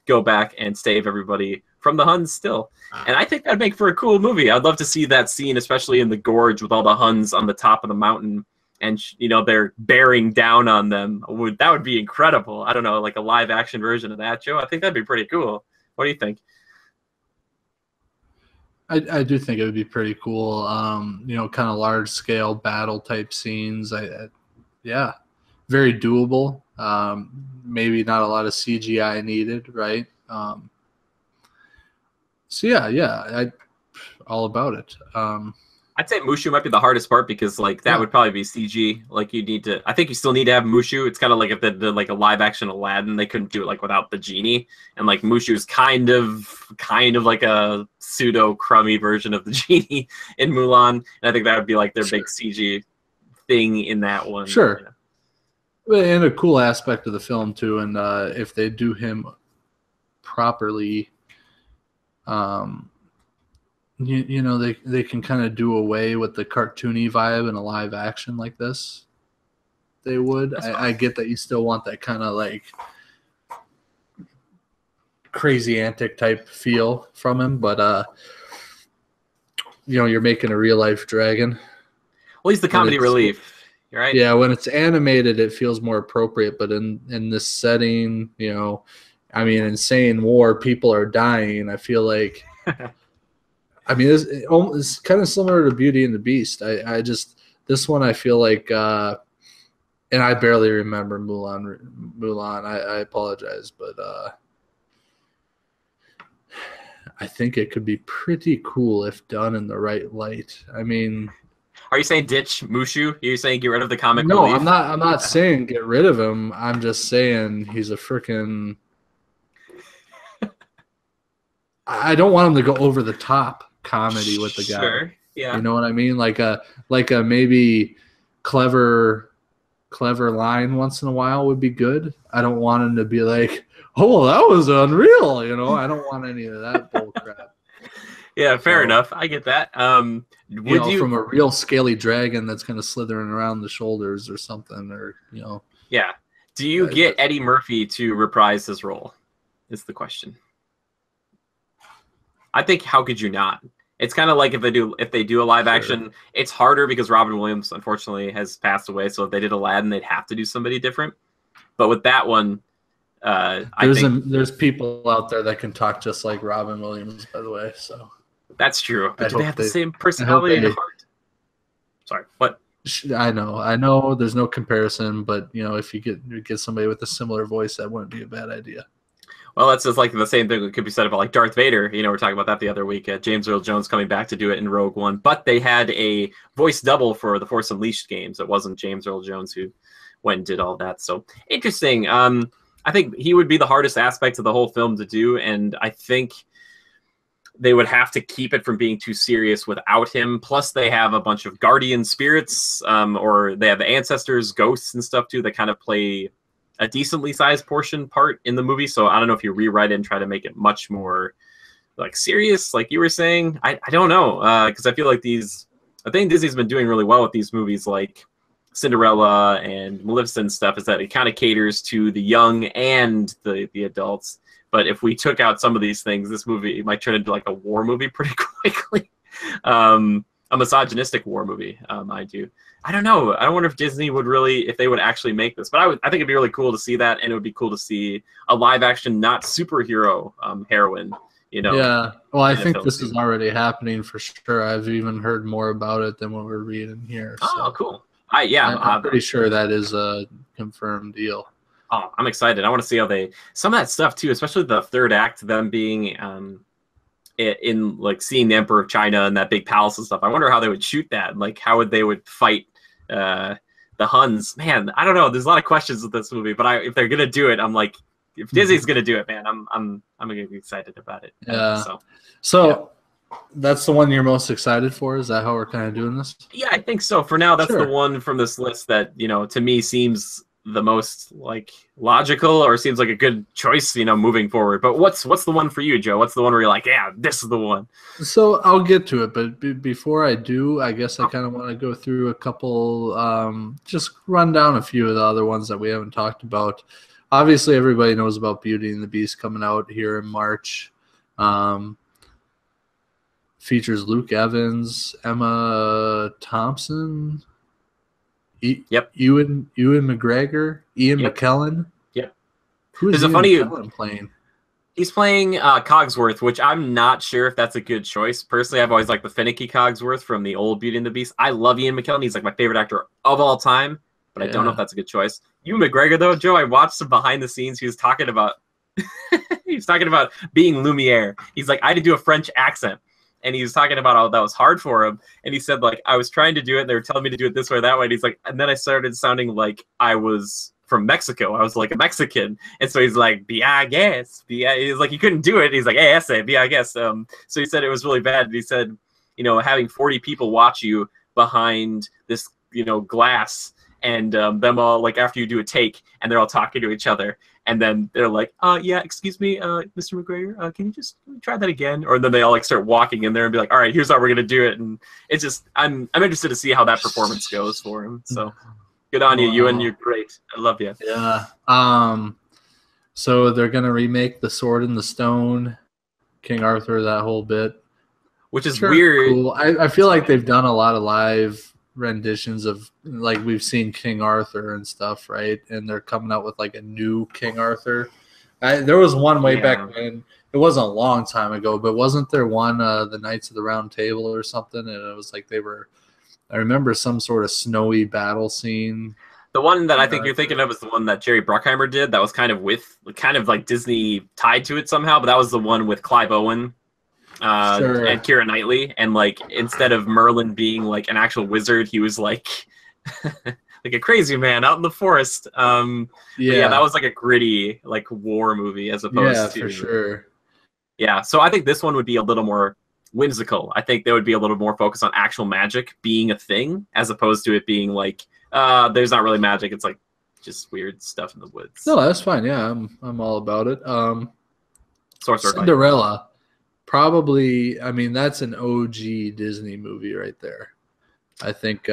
go back and save everybody from the Huns still. And I think that'd make for a cool movie. I'd love to see that scene, especially in the gorge with all the Huns on the top of the mountain and, you know, they're bearing down on them. That would be incredible. I don't know, like a live action version of that, Joe. I think that'd be pretty cool. What do you think? I do think it would be pretty cool. You know, kind of large scale battle type scenes. Yeah, very doable. Maybe not a lot of CGI needed, right? So yeah, all about it. I'd say Mushu might be the hardest part because like that would probably be CG. Like you need to, I think you still need to have Mushu. It's kind of like if they did like a live action Aladdin, they couldn't do it like without the genie. And like Mushu's kind of like a pseudo crummy version of the genie in Mulan. And I think that would be like their big CG thing in that one. Sure. You know. And a cool aspect of the film too. And if they do him properly, you know, they can kind of do away with the cartoony vibe in a live action like this. They would. I get that you still want that kind of like crazy antic type feel from him, but you know, you're making a real life dragon. Well, he's the comedy relief. You're right. Yeah, when it's animated, it feels more appropriate. But in this setting, you know, I mean, insane war, people are dying. I feel like, I mean, it's kind of similar to Beauty and the Beast. I just, this one, I feel like, and I barely remember Mulan. I apologize, but I think it could be pretty cool if done in the right light. I mean, are you saying ditch Mushu? Are you saying get rid of the comic No, relief? I'm not saying get rid of him. I'm just saying he's a freaking. I don't want him to go over the top comedy with the guy. Sure. Yeah. You know what I mean? Like a maybe clever line once in a while would be good. I don't want him to be like, oh, that was unreal. You know, I don't want any of that bull crap. Yeah, fair enough. I get that. You know, from a real scaly dragon that's kind of slithering around the shoulders or something, or you know. Yeah. Do you get Eddie Murphy to reprise his role? Is the question. I think how could you not? It's kind of like if they do a live action, it's harder because Robin Williams unfortunately has passed away. So if they did Aladdin, they'd have to do somebody different. But with that one, there's people out there that can talk just like Robin Williams, by the way. So that's true. But do they have the same personality and heart? Sorry, what? I know. There's no comparison, but you know, if you get somebody with a similar voice, that wouldn't be a bad idea. Well, that's just like the same thing that could be said about like Darth Vader. You know, we're talking about that the other week. James Earl Jones coming back to do it in Rogue One, but they had a voice double for the Force Unleashed games. It wasn't James Earl Jones who went and did all that. So interesting. I think he would be the hardest aspect of the whole film to do, and I think they would have to keep it from being too serious without him. Plus, they have a bunch of guardian spirits, or they have the ancestors, ghosts, and stuff too that kind of play a decently sized part in the movie. So I don't know if you rewrite it and try to make it much more like serious, like you were saying. I don't know, because I feel like I think Disney's been doing really well with these movies like Cinderella and Maleficent stuff, is that it kind of caters to the young and the adults. But if we took out some of these things, this movie might turn into like a war movie pretty quickly. A misogynistic war movie, mind you. I don't know. I wonder if Disney would if they would actually make this. But I think it'd be really cool to see that, and it would be cool to see a live action, not superhero heroine. You know. Yeah. Well, I think this is already happening for sure. I've even heard more about it than what we're reading here. So. Oh, cool. I'm pretty sure that is a confirmed deal. Oh, I'm excited. I want to see how some of that stuff too, especially the third act, them being in like seeing the Emperor of China and that big palace and stuff. I wonder how they would shoot that. Like how they would fight the Huns. Man, I don't know. There's a lot of questions with this movie, but if they're gonna do it, I'm like, if Disney's gonna do it, man, I'm gonna be excited about it. Yeah. So that's the one you're most excited for? Is that how we're kind of doing this? Yeah, I think so. For now, that's the one from this list that, you know, to me seems the most like logical or seems like a good choice, you know, moving forward. But what's the one for you, Joe? What's the one where you're like, yeah, this is the one? So I'll get to it, but before I do, I guess I kind of want to go through a couple, just run down a few of the other ones that we haven't talked about. Obviously, everybody knows about Beauty and the Beast coming out here in March. Features Luke Evans, Emma Thompson, Ewan McGregor, Ian McKellen. Yep. Who's Ian McKellen playing? He's playing Cogsworth, which I'm not sure if that's a good choice. Personally, I've always liked the finicky Cogsworth from the old Beauty and the Beast. I love Ian McKellen. He's like my favorite actor of all time, but I don't know if that's a good choice. Ewan McGregor, though, Joe, I watched some behind the scenes. He was talking about being Lumiere. He's like, I had to do a French accent. And he was talking about how that was hard for him. And he said, like, I was trying to do it, and they were telling me to do it this way or that way. And he's like, and then I started sounding like I was from Mexico. I was like a Mexican. And so he's like, I guess. He's like, he couldn't do it. He's like, hey, I guess. So he said it was really bad. And he said, you know, having 40 people watch you behind this, you know, glass, and them all, like, after you do a take, and they're all talking to each other. And then they're like, yeah, excuse me, Mr. McGregor, can you try that again? Or then they all like start walking in there and be like, all right, here's how we're going to do it. And it's just, I'm interested to see how that performance goes for him. So good on you, Ewan. You're great. I love you. Yeah. So they're going to remake The Sword in the Stone, King Arthur, that whole bit. Which is weird. Cool. I feel like they've done a lot of live renditions of, like, we've seen King Arthur and stuff, right? And they're coming out with like a new King Arthur. There was one way back when, it wasn't a long time ago, but wasn't there one, the Knights of the Round Table or something? And it was like I remember some sort of snowy battle scene. The one that I think you're thinking of is the one that Jerry Bruckheimer did. That was kind of like Disney tied to it somehow, but that was the one with Clive Owen. And Keira Knightley, and like instead of Merlin being like an actual wizard, he was like like a crazy man out in the forest. Yeah, that was like a gritty like war movie as opposed to. Yeah, for sure. Yeah, so I think this one would be a little more whimsical. I think there would be a little more focus on actual magic being a thing as opposed to it being like there's not really magic. It's like just weird stuff in the woods. No, that's fine. Yeah, I'm all about it. Sorcerer fight. Cinderella, probably. I mean, that's an OG Disney movie right there. I think.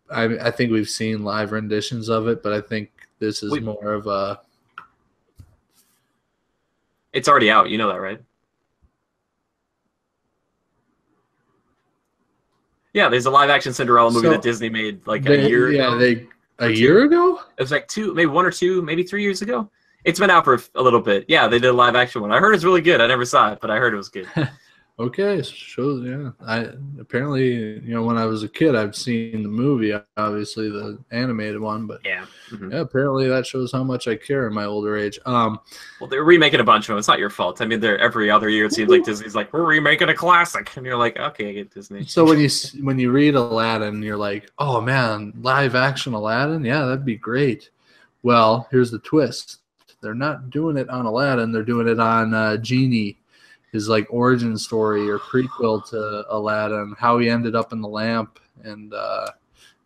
I think we've seen live renditions of it, but I think this is more of a. It's already out. You know that, right? Yeah, there's a live-action Cinderella movie that Disney made like a year ago. Yeah, a year ago? It was like maybe 1 or 2, maybe 3 years ago. It's been out for a little bit. Yeah, they did a live-action one. I heard it's really good. I never saw it, but I heard it was good. Okay, shows. Yeah, I apparently, when I was a kid, I've seen the movie, obviously the animated one, but yeah, apparently that shows how much I care in my older age. Well, they're remaking a bunch of them. It's not your fault. I mean, every other year it seems like Disney's like, we're remaking a classic, and you're like, okay, I get Disney. So when you read Aladdin, you're like, oh man, live action Aladdin, yeah, that'd be great. Well, here's the twist: they're not doing it on Aladdin; they're doing it on Genie. His like origin story or prequel to Aladdin, how he ended up in the lamp, and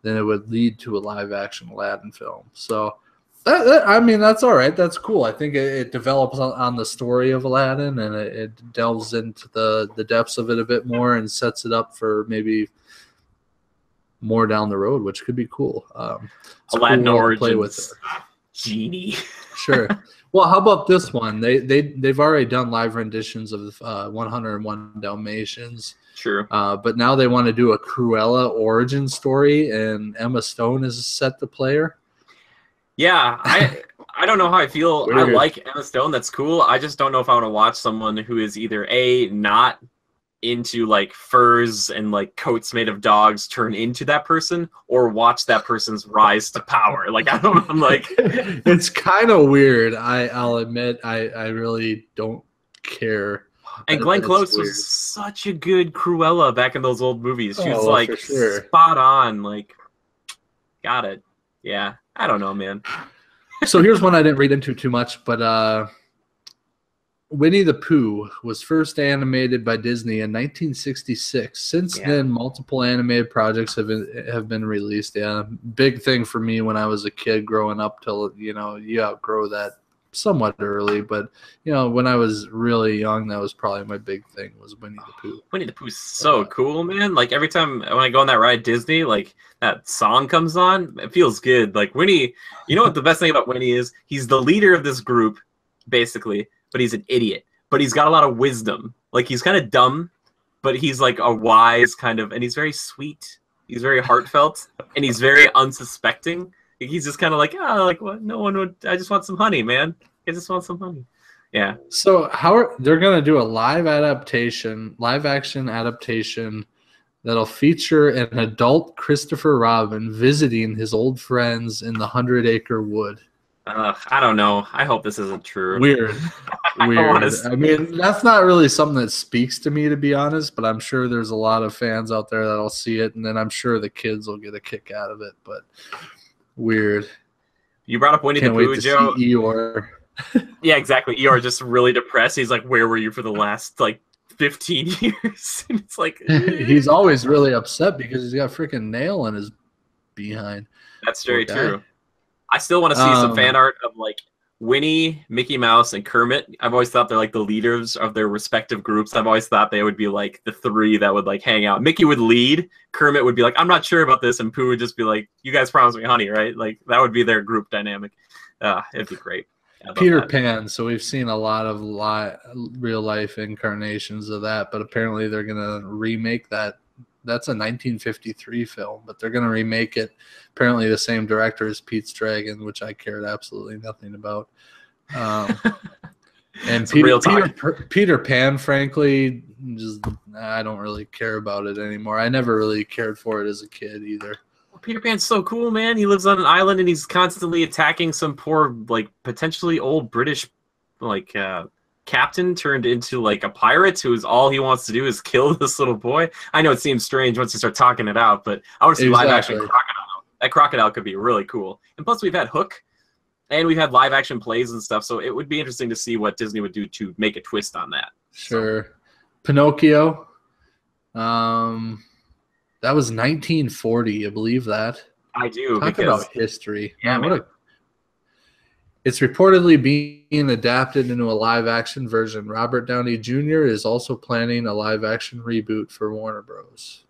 then it would lead to a live action Aladdin film. So, I mean, that's all right. That's cool. I think it develops on the story of Aladdin, and it delves into the depths of it a bit more and sets it up for maybe more down the road, which could be cool. Aladdin cool Origins play with it. Genie. Sure. Well, how about this one? They've already done live renditions of 101 Dalmatians. Sure. But now they want to do a Cruella origin story, and Emma Stone is set to play her. Yeah, I don't know how I feel. Weird. I like Emma Stone. That's cool. I just don't know if I want to watch someone who is either not into like furs and like coats made of dogs turn into that person, or watch that person's rise to power. Like I'm like it's kind of weird. I'll admit I really don't care. And Glenn Close was such a good Cruella back in those old movies. She was like spot on. Like, got it. Yeah, I don't know, man. So here's one I didn't read into too much, but Winnie the Pooh was first animated by Disney in 1966. Since then, multiple animated projects have been released. Yeah, big thing for me when I was a kid growing up till you outgrow that somewhat early. But when I was really young, that was probably my big thing was Winnie the Pooh. Winnie the Pooh's so cool, man. Like every time when I go on that ride at Disney, like that song comes on, it feels good. Like Winnie, you know what the best thing about Winnie is? He's the leader of this group, basically. But he's an idiot. But he's got a lot of wisdom. Like he's kind of dumb, but he's like a wise kind of, and he's very sweet. He's very heartfelt, and he's very unsuspecting. He's just kind of like, like what? No one would. I just want some honey, man. I just want some honey. Yeah. So they're gonna do a live action adaptation that'll feature an adult Christopher Robin visiting his old friends in the 100-acre wood. I don't know. I hope this isn't true. Weird. I mean, that's not really something that speaks to me, to be honest, but I'm sure there's a lot of fans out there that'll see it, and then I'm sure the kids will get a kick out of it, but weird. You brought up Winnie the Pooh, Joe. Eeyore. Yeah, exactly. Eeyore just really depressed. He's like, where were you for the last, 15 years? And it's like... He's always really upset because he's got a freaking nail in his behind. That's very true. I still want to see some fan art of Winnie, Mickey Mouse, and Kermit. I've always thought they're the leaders of their respective groups. I've always thought they would be the three that would hang out. Mickey would lead. Kermit would be like, I'm not sure about this, and Pooh would just be like, you guys promised me honey, right? That would be their group dynamic. It'd be great. Peter Pan. So we've seen a lot of real life incarnations of that, but apparently they're gonna remake that. That's a 1953 film, but they're going to remake it. Apparently the same director as Pete's Dragon, which I cared absolutely nothing about. And Peter Pan, frankly, I don't really care about it anymore. I never really cared for it as a kid either. Well, Peter Pan's so cool, man. He lives on an island, and he's constantly attacking some poor, potentially old British, captain turned into a pirate who's all he wants to do is kill this little boy. I know it seems strange once you start talking it out, but I want to see live action crocodile. That crocodile could be really cool. And plus we've had Hook and we've had live action plays and stuff, so it would be interesting to see what Disney would do to make a twist on that. Sure. So. Pinocchio. That was 1940, you believe that? I do. Talk because about history. yeah, man. It's reportedly being adapted into a live-action version. Robert Downey Jr. is also planning a live-action reboot for Warner Bros.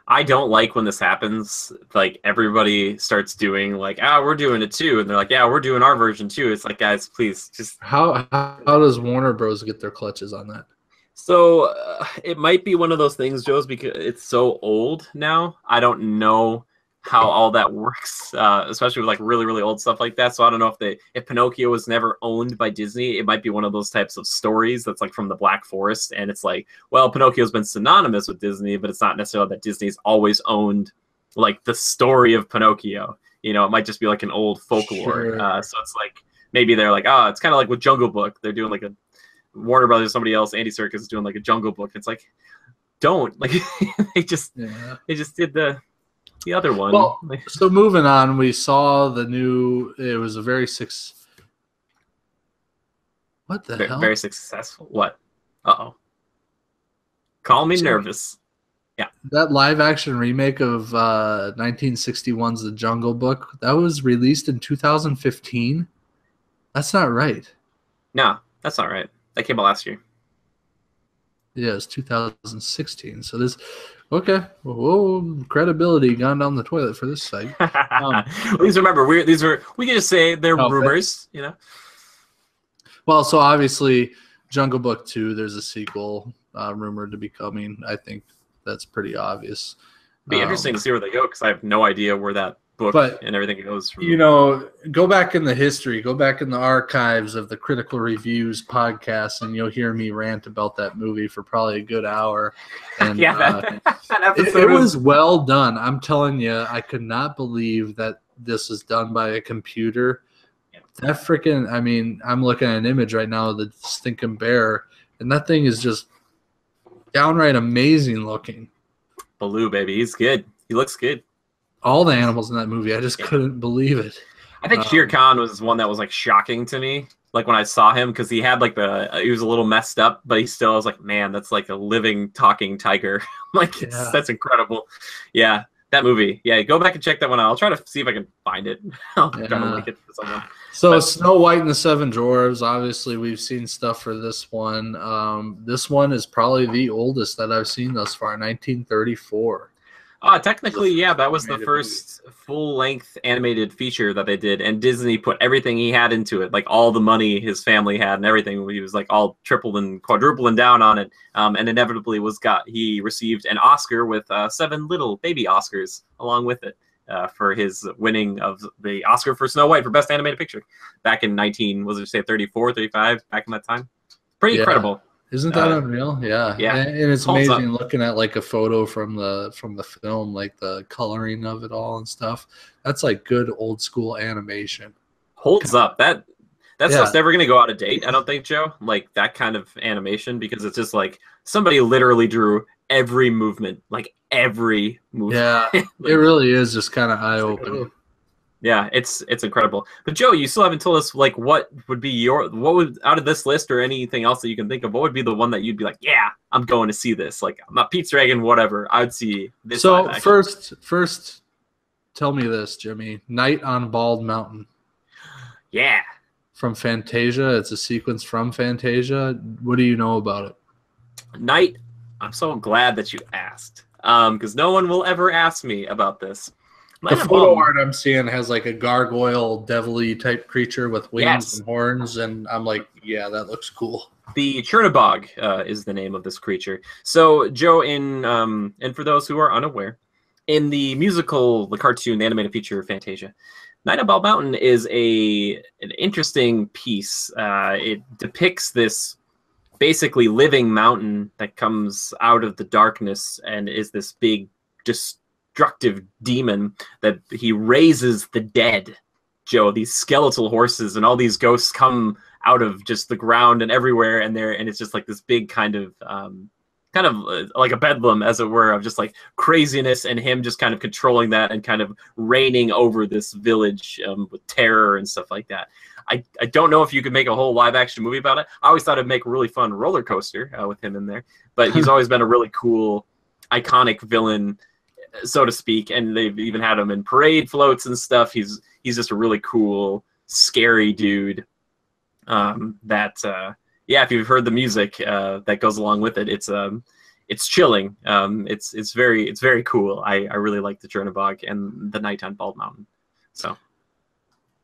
I don't like when this happens. Like everybody starts doing like, we're doing it too, and they're like, yeah, we're doing our version too. It's like, guys, please just. How does Warner Bros. Get their clutches on that? So it might be one of those things, Joe's, because it's so old now. I don't know how all that works, especially with like really, really old stuff like that. So I don't know if Pinocchio was never owned by Disney, it might be one of those types of stories that's like from the Black Forest, and it's like, well, Pinocchio's been synonymous with Disney, but it's not necessarily that Disney's always owned like the story of Pinocchio. You know, it might just be like an old folklore. Sure. So it's like maybe they're like, it's kind of like with Jungle Book. They're doing like a Warner Brothers, somebody else, Andy Serkis is doing like a Jungle Book. It's like, don't like they just did the other one. Well, so moving on, we saw the new. It was a What the hell? Very successful. What? Uh-oh. Call me nervous. Yeah. That live-action remake of 1961's The Jungle Book, that was released in 2015. That's not right. No, that's not right. That came out last year. Yeah, it's 2016. So this, okay. Whoa, credibility gone down the toilet for this site. Please remember, we can just say they're rumors, you know. Well, so obviously, Jungle Book 2, there's a sequel rumored to be coming. I think that's pretty obvious. Be interesting to see where they go, because I have no idea where that book and everything goes from. You know, go back in the history, go back in the archives of the Critical Reviews podcast, and you'll hear me rant about that movie for probably a good hour. And that episode it was well done. I'm telling you, I could not believe that this is done by a computer. That freaking, I mean, I'm looking at an image right now of the stinking bear, and that thing is just downright amazing looking. Baloo, baby, he's good. He looks good. All the animals in that movie, I just couldn't believe it. I think Shere Khan was one that was like shocking to me. Like when I saw him, because he had like he was a little messed up, but he still was like, man, that's like a living, talking tiger. That's incredible. Yeah, that movie. Yeah, go back and check that one out. I'll try to see if I can find it. I'll try to link it for someone. So Snow White and the Seven Dwarfs, obviously we've seen stuff for this one. This one is probably the oldest that I've seen thus far, 1934. Technically, yeah, that was the first full-length animated feature that they did, and Disney put everything he had into it, like all the money his family had and everything. He was like all tripled and quadrupling down on it, and inevitably he received an Oscar with 7 little baby Oscars along with it for his winning of the Oscar for Snow White for Best Animated Picture back in 34, 35, back in that time. Pretty incredible. Isn't that unreal? Yeah. And it's amazing looking at like a photo from the film, like the coloring of it all and stuff. That's like good old school animation. Holds up. That stuff's never gonna go out of date, I don't think, Joe. Like that kind of animation, because it's just like somebody literally drew every movement, like every movement. Yeah, it really is just kind of eye opening. Yeah, it's incredible. But Joe, you still haven't told us like what would out of this list or anything else that you can think of, what would be the one that you'd be like, yeah, I'm going to see this. Like I'm not Pete's Dragon, whatever. I'd see this. So first, tell me this, Jimmy. Night on Bald Mountain. Yeah. From Fantasia. It's a sequence from Fantasia. What do you know about it? Night. I'm so glad that you asked, because no one will ever ask me about this. The photo art I'm seeing has like a gargoyle, devilly type creature with wings and horns, and I'm like, yeah, that looks cool. The Chernabog is the name of this creature. So, Joe, and for those who are unaware, in the musical, the cartoon, the animated feature Fantasia, Night on Bald Mountain is an interesting piece. It depicts this basically living mountain that comes out of the darkness and is this big, destructive demon that he raises the dead. Joe, these skeletal horses and all these ghosts come out of just the ground and everywhere, and it's just like this big kind of like a bedlam, as it were, of just like craziness, and him just kind of controlling that and kind of reigning over this village with terror and stuff like that. I don't know if you could make a whole live action movie about it. I always thought it'd make a really fun roller coaster with him in there, but he's always been a really cool, iconic villain. so to speak. And they've even had him in parade floats and stuff. He's just a really cool, scary dude. If you've heard the music that goes along with it, it's chilling. It's very cool. I really like the Chernobog and the Night on Bald Mountain. So,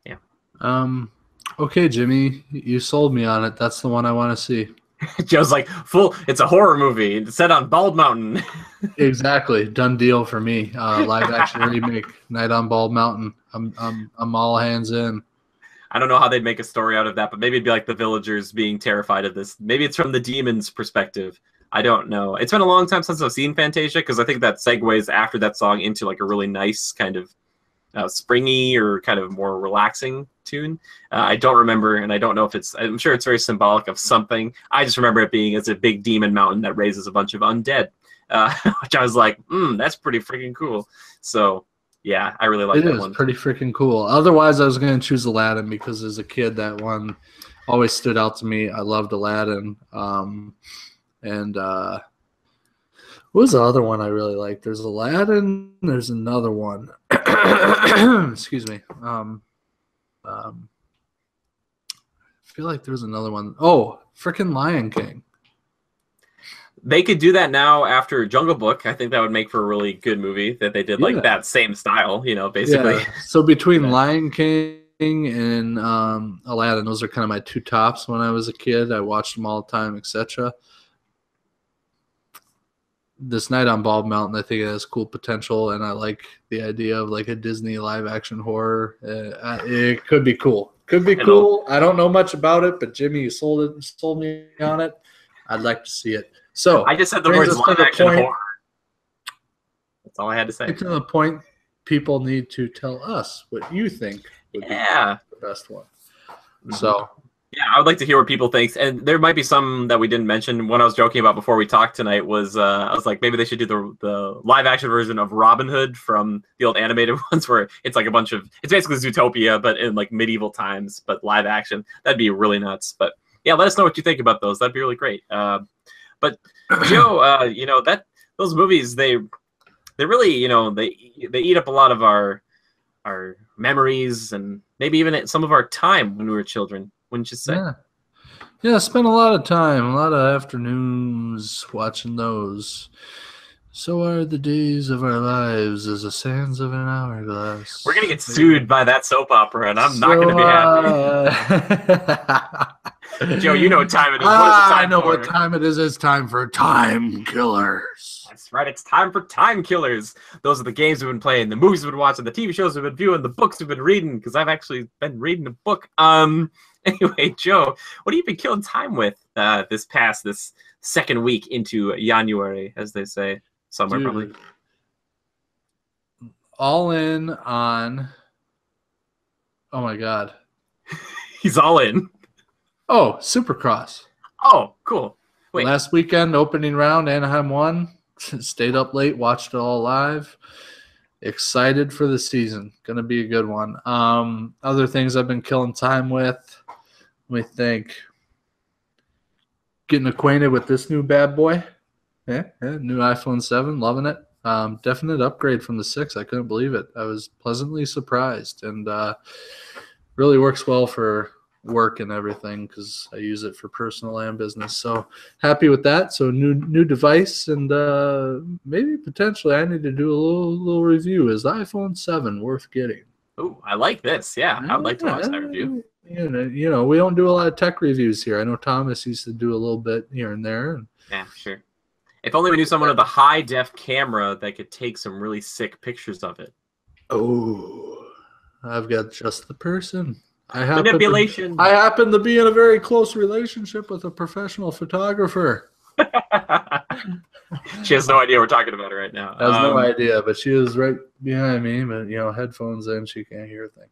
yeah. Okay, Jimmy, you sold me on it. That's the one I want to see. Joe's like, it's a horror movie. It's set on Bald Mountain. Exactly. Done deal for me. Live action remake, Night on Bald Mountain. I'm all hands in. I don't know how they'd make a story out of that, but maybe it'd be like the villagers being terrified of this. Maybe it's from the demon's perspective. I don't know. It's been a long time since I've seen Fantasia, because I think that segues after that song into like a really nice kind of springy or kind of more relaxing tune. I don't remember, and I don't know if I'm sure it's very symbolic of something. I just remember it being as a big demon mountain that raises a bunch of undead, which I was like, that's pretty freaking cool. So yeah, I really like that one. It is pretty freaking cool. Otherwise, I was going to choose Aladdin, because as a kid, that one always stood out to me. I loved Aladdin. And what was the other one I really liked? There's Aladdin. There's another one. Excuse me. I feel like there's another one. Oh, freaking Lion King. They could do that now after Jungle Book. I think that would make for a really good movie, that they did like that same style, basically. Yeah. So between Lion King and Aladdin, those are kind of my two tops when I was a kid. I watched them all the time, etc. This Night on Bald Mountain, I think it has cool potential, and I like the idea of like a Disney live action horror. It could be cool. Cool. I don't know much about it, but Jimmy, you sold me on it. I'd like to see it. So I just said the words live action horror. That's all I had to say. To the point, people need to tell us what you think would be the best one. So. Yeah, I would like to hear what people think, and there might be some that we didn't mention. One I was joking about before we talked tonight was I was like, maybe they should do the live action version of Robin Hood from the old animated ones, where it's like it's basically Zootopia but in like medieval times, but live action. That'd be really nuts. But yeah, let us know what you think about those. That'd be really great. But Joe, those movies, they really they eat up a lot of our memories, and maybe even some of our time when we were children. Wouldn't you say? Yeah, I spent a lot of time, a lot of afternoons watching those. So are the days of our lives as the sands of an hourglass. We're going to get sued by that soap opera, and I'm not going to be happy. Joe, you know what time it is. I know what time it is. It's time for Timekillers. That's right. It's time for Timekillers. Those are the games we've been playing, the movies we've been watching, the TV shows we've been viewing, the books we've been reading, because I've actually been reading a book. Anyway, Joe, what have you been killing time with this second week into January, as they say somewhere? Dude, probably. All in on. Oh my God. He's all in. Oh, Supercross. Oh, cool. Wait. Last weekend, opening round, Anaheim won. Stayed up late, watched it all live. Excited for the season. Going to be a good one. Other things I've been killing time with. Let me think. Getting acquainted with this new bad boy. Yeah, new iPhone 7. Loving it. Definite upgrade from the 6. I couldn't believe it. I was pleasantly surprised. And really works well for work and everything, because I use it for personal and business. So happy with that. So new device, and maybe potentially I need to do a little review. Is the iPhone 7 worth getting? Oh, I like this. Yeah, I would like to watch that review. We don't do a lot of tech reviews here. I know Thomas used to do a little bit here and there. Yeah, sure. If only we knew someone with a high-def camera that could take some really sick pictures of it. Oh, I've got just the person. Manipulation. I happen to be in a very close relationship with a professional photographer. She has no idea we're talking about her right now. Has no idea, but she is right behind me. But headphones in, she can't hear a thing.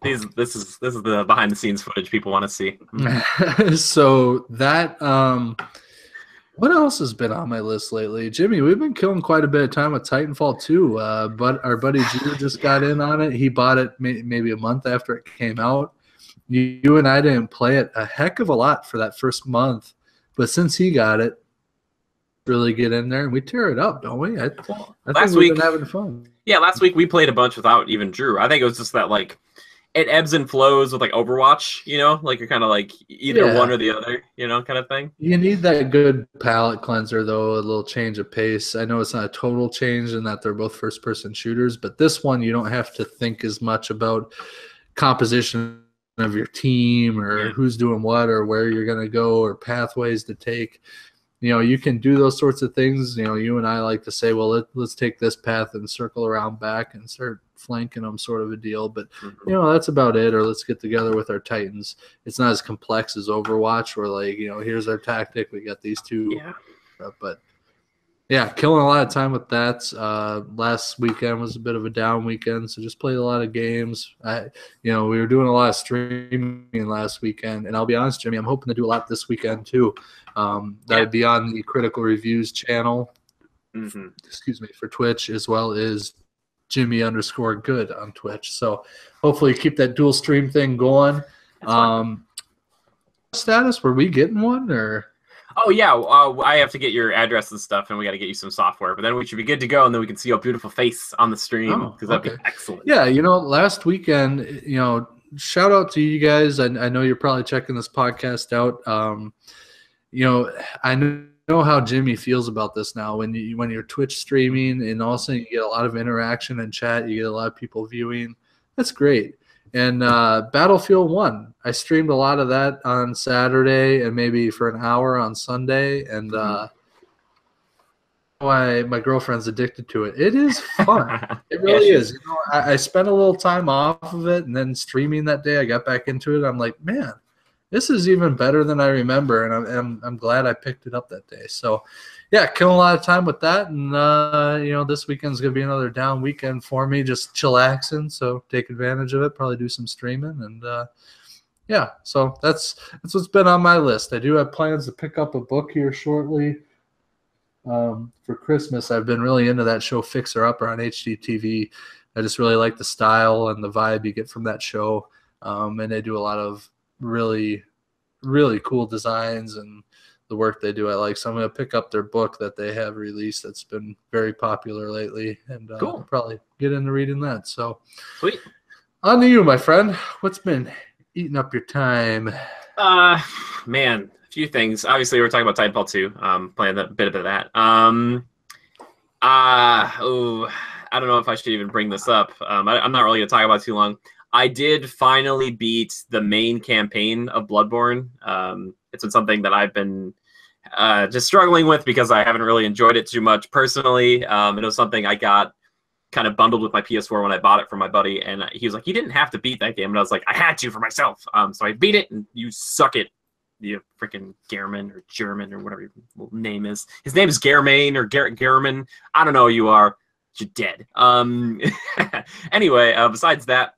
This is the behind the scenes footage people want to see. So that what else has been on my list lately? Jimmy, we've been killing quite a bit of time with Titanfall 2, but our buddy Drew just got in on it. He bought it maybe a month after it came out. You and I didn't play it a heck of a lot for that first month, but since he got it, really get in there and we tear it up, don't we? I last think we've week been having fun. Yeah, last week we played a bunch without even Drew. I think it was just that like it ebbs and flows with like Overwatch, you know, like you're kind of like either one or the other, you know, kind of thing. You need that good palate cleanser, though, a little change of pace. I know it's not a total change in that they're both first-person shooters, but this one you don't have to think as much about composition of your team or who's doing what or where you're going to go or pathways to take. You know, you can do those sorts of things. You know, you and I like to say, well, let's take this path and circle around back and start flanking them, sort of a deal. But, you know, that's about it. Or let's get together with our Titans. It's not as complex as Overwatch where, like, you know, here's our tactic. We got these two. Yeah. But, yeah, killing a lot of time with that. Last weekend was a bit of a down weekend, so just played a lot of games. We were doing a lot of streaming last weekend. And I'll be honest, Jimmy, I'm hoping to do a lot this weekend, too. That'd be on the Critical Reviews channel, excuse me, for Twitch, as well as Jimmy_good on Twitch. So hopefully keep that dual stream thing going. Status, were we getting one or? Oh yeah, I have to get your address and stuff, and we got to get you some software. But then we should be good to go, and then we can see your beautiful face on the stream because that'd be excellent. Yeah, you know, last weekend, you know, shout out to you guys. I know you're probably checking this podcast out. You know, I know how Jimmy feels about this now. When you're Twitch streaming and all of a sudden you get a lot of interaction in chat, you get a lot of people viewing. That's great. And Battlefield 1, I streamed a lot of that on Saturday and maybe for an hour on Sunday. And why my girlfriend's addicted to it. It is fun. It really is. You know, I spent a little time off of it, and then streaming that day, I got back into it. I'm like, man, this is even better than I remember, and I'm glad I picked it up that day. So, yeah, killing a lot of time with that, and you know, this weekend's gonna be another down weekend for me, just chillaxing. So take advantage of it. Probably do some streaming, and yeah. So that's what's been on my list. I do have plans to pick up a book here shortly. For Christmas, I've been really into that show Fixer Upper on HGTV. I just really like the style and the vibe you get from that show, and they do a lot of really, really cool designs and the work they do I like. So I'm going to pick up their book that they have released that's been very popular lately, and cool. Probably get into reading that. So sweet. On to you, my friend. What's been eating up your time? Man, a few things. Obviously, we're talking about Titanfall 2, playing a bit of that. I don't know if I should even bring this up. I'm not really going to talk about it too long. I did finally beat the main campaign of Bloodborne. It's been something that I've been just struggling with because I haven't really enjoyed it too much personally. It was something I got kind of bundled with my PS4 when I bought it from my buddy, and he was like, "You didn't have to beat that game," and I was like, "I had to for myself." So I beat it, and you suck it, you freaking Gehrman or German or whatever your name is. His name is Gehrman or Gehrman. I don't know who you are. You're dead. Anyway, besides that,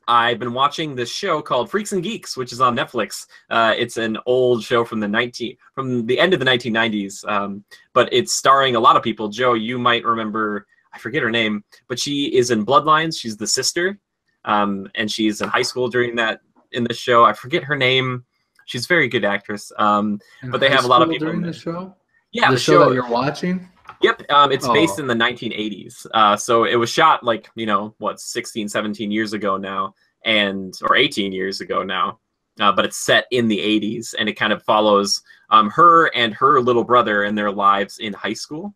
I've been watching this show called Freaks and Geeks, which is on Netflix. It's an old show from the end of the 1990s, but it's starring a lot of people. Joe, you might remember, I forget her name, but she is in Bloodlines. She's the sister, and she's in high school in this show. I forget her name. She's a very good actress. But they have a lot of people during the show. Yeah, the show that you're watching. Yep, it's based in the 1980s. So it was shot like, 16, 17 years ago now, or 18 years ago now. But it's set in the 80s, and it kind of follows her and her little brother and their lives in high school.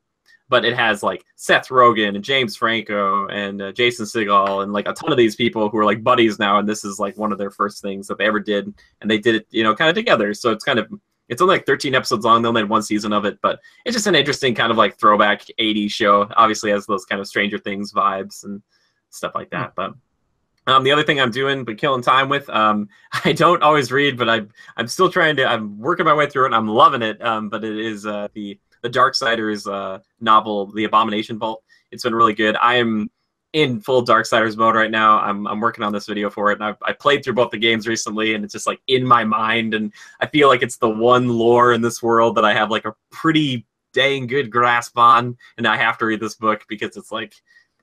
But it has like Seth Rogen and James Franco and Jason Segel and like a ton of these people who are like buddies now. And this is like one of their first things that they ever did. And they did it, kind of together. So it's only like 13 episodes long. They only had one season of it, but it's just an interesting kind of like throwback 80s show. Obviously has those kind of Stranger Things vibes and stuff like that. But the other thing I'm doing, but killing time with, I don't always read, but I'm still I'm working my way through it. And I'm loving it. But it is the Darksiders novel, The Abomination Vault. It's been really good. I am in full Darksiders mode right now. I'm working on this video for it, and I played through both the games recently, and it's just like in my mind, and I feel like it's the one lore in this world that I have like a pretty dang good grasp on, and I have to read this book because it's like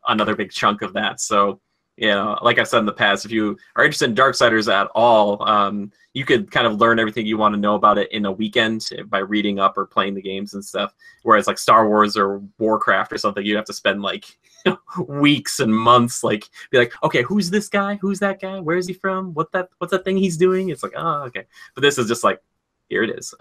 another big chunk of that. So You know, like I've said in the past, if you are interested in Darksiders at all, you could kind of learn everything you want to know about it in a weekend by reading up or playing the games and stuff. Whereas like Star Wars or Warcraft or something, you'd have to spend like weeks and months, like be like, okay, who's this guy? Who's that guy? Where is he from? What's that thing he's doing? It's like, oh, okay. But this is just like, here it is.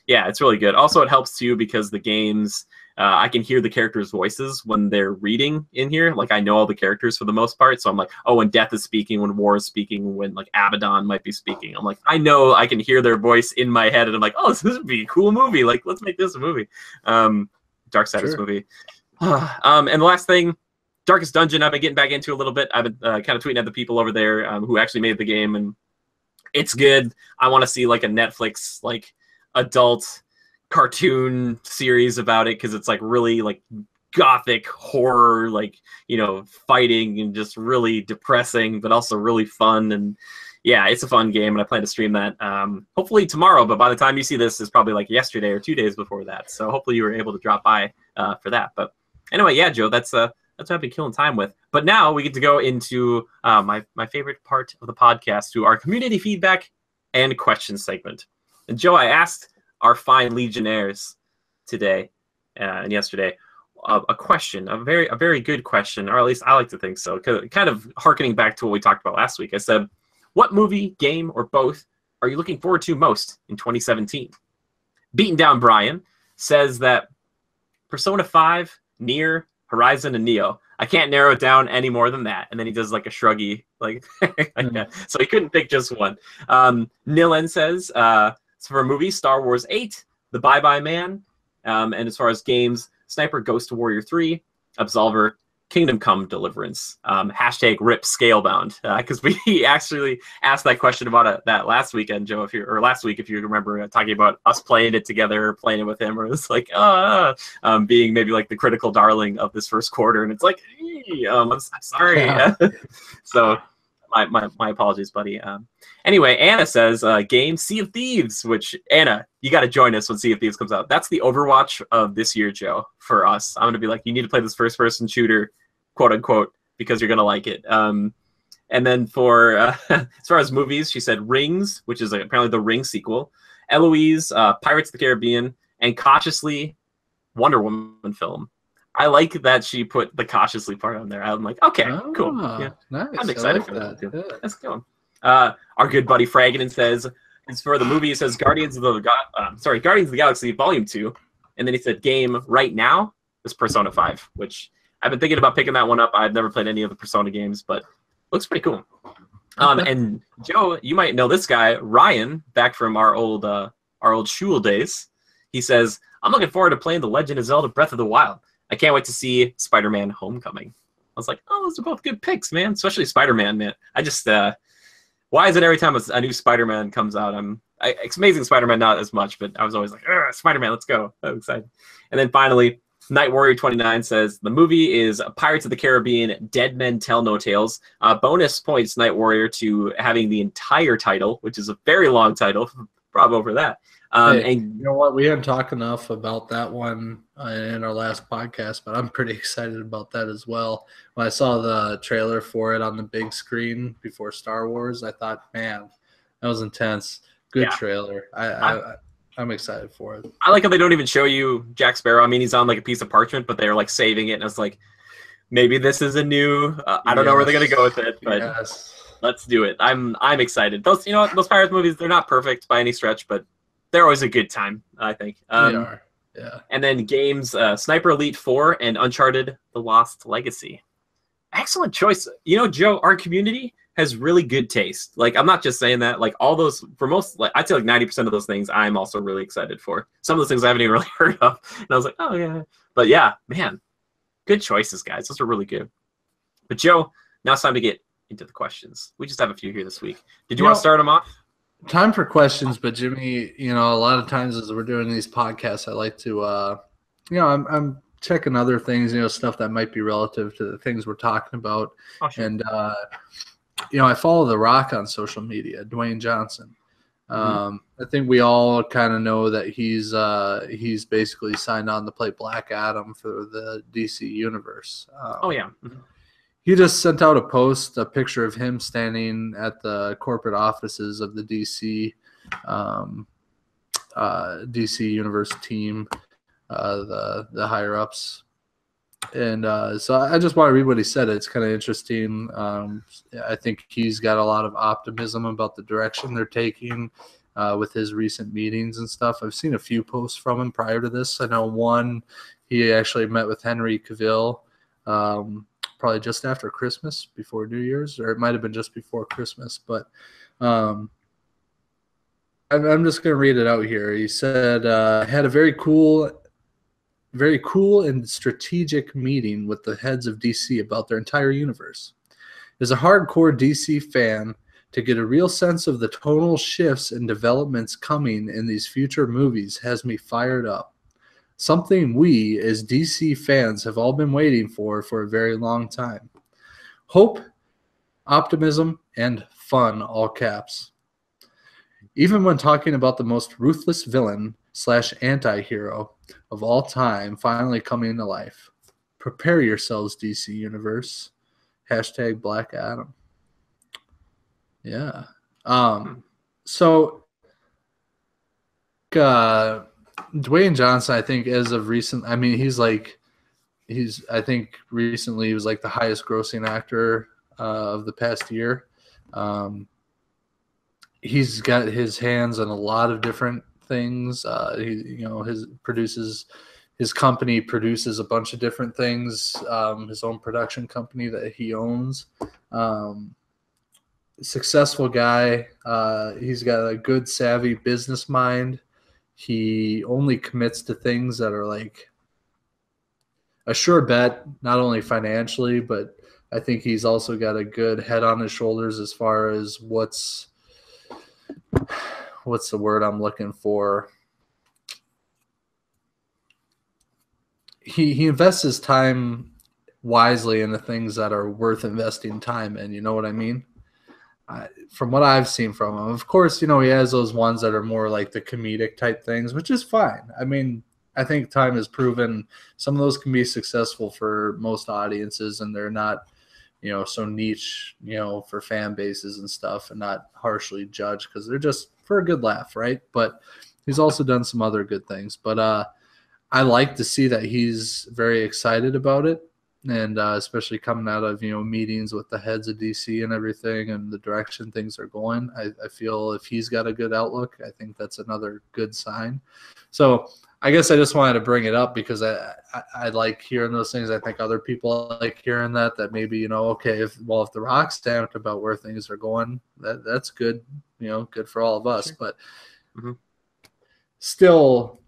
Yeah, it's really good. Also, it helps too because the games, I can hear the characters' voices when they're reading in here. Like I know all the characters for the most part, so I'm like, oh, when Death is speaking, when War is speaking, when like Abaddon might be speaking, I'm like, I know I can hear their voice in my head, and I'm like, oh, this would be a cool movie. Like, let's make this a movie. Darksiders movie. And the last thing, Darkest Dungeon, I've been getting back into a little bit. I've been kind of tweeting at the people over there who actually made the game, and it's good. I want to see like a Netflix like adult cartoon series about it because it's like really like gothic horror, like, you know, fighting and just really depressing, but also really fun. And yeah, it's a fun game, and I plan to stream that hopefully tomorrow. But by the time you see this, it's probably like yesterday or 2 days before that. So hopefully you were able to drop by for that. But anyway, yeah, Joe, that's what I've been killing time with. But now we get to go into my favorite part of the podcast, to our community feedback and question segment. And Joe, I asked our fine Legionnaires today and yesterday a question, a very good question, or at least I like to think so, kind of harkening back to what we talked about last week. I said, what movie, game, or both are you looking forward to most in 2017? Beaten Down Brian says that Persona 5, Nier, Horizon, and Neo. I can't narrow it down any more than that. And then he does like a shruggy, like, so he couldn't pick just one. Nilen says, for a movie, Star Wars 8, The Bye-Bye Man, and as far as games, Sniper Ghost Warrior 3, Absolver, Kingdom Come Deliverance. Hashtag RIP Scalebound, because we actually asked that question about that last weekend, Joe, last week, if you remember, talking about us playing it together, playing it with him, or it's like, being maybe like the critical darling of this first quarter, and it's like, I'm sorry. Yeah. So my apologies, buddy. Anyway, Anna says, game Sea of Thieves, which, Anna, you got to join us when Sea of Thieves comes out. That's the Overwatch of this year, Joe, for us. I'm going to be like, you need to play this first-person shooter, quote-unquote, because you're going to like it. And then for, as far as movies, she said Rings, which is apparently the Ring sequel, Eloise, Pirates of the Caribbean, and cautiously Wonder Woman film. I like that she put the cautiously part on there. I'm like, okay, cool. Yeah, nice. I'm excited like for that too. Yeah. Let's go. Our good buddy Fraggin says, it's for the movie. It says Guardians of the Galaxy Volume 2, and then he said game right now is Persona 5, which I've been thinking about picking that one up. I've never played any of the Persona games, but looks pretty cool. And Joe, you might know this guy, Ryan, back from our old Shul days. He says, I'm looking forward to playing The Legend of Zelda Breath of the Wild. I can't wait to see Spider-Man Homecoming. I was like, oh, those are both good picks, man. Especially Spider-Man, man. I just, why is it every time a new Spider-Man comes out, it's Amazing Spider-Man, not as much, but I was always like, Spider-Man, let's go. I'm excited. And then finally, Night Warrior 29 says, the movie is Pirates of the Caribbean, Dead Men Tell No Tales. Bonus points, Night Warrior, to having the entire title, which is a very long title. Bravo for that. Hey, and you know what? We didn't talk enough about that one in our last podcast, but I'm pretty excited about that as well. When I saw the trailer for it on the big screen before Star Wars, I thought, man, that was intense. Good trailer. I'm excited for it. I like how they don't even show you Jack Sparrow. I mean, he's on like a piece of parchment, but they're like saving it, and it's like, maybe this is a new. I don't know where they're gonna go with it, but let's do it. I'm excited. Those those Pirates movies, they're not perfect by any stretch, but they're always a good time, I think. They are. Yeah. And then games, Sniper Elite 4 and Uncharted: The Lost Legacy. Excellent choice. Joe, our community has really good taste. Like, I'm not just saying that. Like, all those, for most, like, I'd say like 90% of those things I'm also really excited for. Some of those things I haven't even really heard of. And I was like, oh, yeah. But yeah, man, good choices, guys. Those are really good. But Joe, now it's time to get into the questions. We just have a few here this week. Did you want to start them off? Time for questions, but Jimmy, a lot of times as we're doing these podcasts, I like to, I'm checking other things, stuff that might be relative to the things we're talking about. Oh, sure. And, I follow The Rock on social media, Dwayne Johnson. I think we all kind of know that he's basically signed on to play Black Adam for the DC universe. Oh, yeah. he just sent out a picture of him standing at the corporate offices of the DC Universe team, the higher ups. And so I just want to read what he said. It's kind of interesting. I think he's got a lot of optimism about the direction they're taking with his recent meetings and stuff. I've seen a few posts from him prior to this. I know one, he actually met with Henry Cavill probably just after Christmas, before New Year's, or it might have been just before Christmas. But I'm just going to read it out here. He said, had a very cool and strategic meeting with the heads of DC about their entire universe. As a hardcore DC fan, to get a real sense of the tonal shifts and developments coming in these future movies has me fired up. Something we, as DC fans, have all been waiting for a very long time. Hope, optimism, and fun, all caps. Even when talking about the most ruthless villain / anti-hero of all time finally coming to life. Prepare yourselves, DC Universe. # Black Adam. Yeah. So Dwayne Johnson, I think as of recent, I mean, I think recently he was like the highest grossing actor of the past year. He's got his hands on a lot of different things. His company produces a bunch of different things. His own production company that he owns. Successful guy. He's got a good, savvy business mind. He only commits to things that are like a sure bet, not only financially, but I think he's also got a good head on his shoulders as far as what's the word I'm looking for. He invests his time wisely in the things that are worth investing time in. You know what I mean? From what I've seen from him, of course, he has those ones that are more like the comedic type things, which is fine. I mean, I think time has proven some of those can be successful for most audiences, and they're not, so niche, for fan bases and stuff, and not harshly judged because they're just for a good laugh, right? But he's also done some other good things. But I like to see that he's very excited about it. And especially coming out of, meetings with the heads of DC and everything and the direction things are going, I feel if he's got a good outlook, I think that's another good sign. So I guess I just wanted to bring it up because I like hearing those things. I think other people like hearing that maybe, okay, if The Rock's stamped about where things are going, that's good, good for all of us. Sure. But still,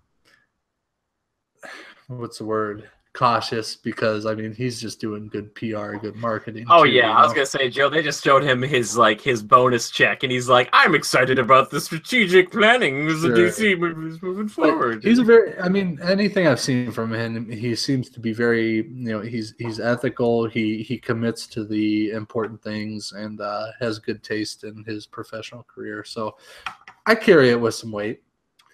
what's the word? Cautious, because I mean he's just doing good PR, good marketing. Oh too, yeah, I was gonna say, Joe, they just showed him his bonus check, and he's like, I'm excited about the strategic planning of the DC movies moving forward. He's anything I've seen from him, he seems to be very, he's ethical. He commits to the important things and has good taste in his professional career. So I carry it with some weight.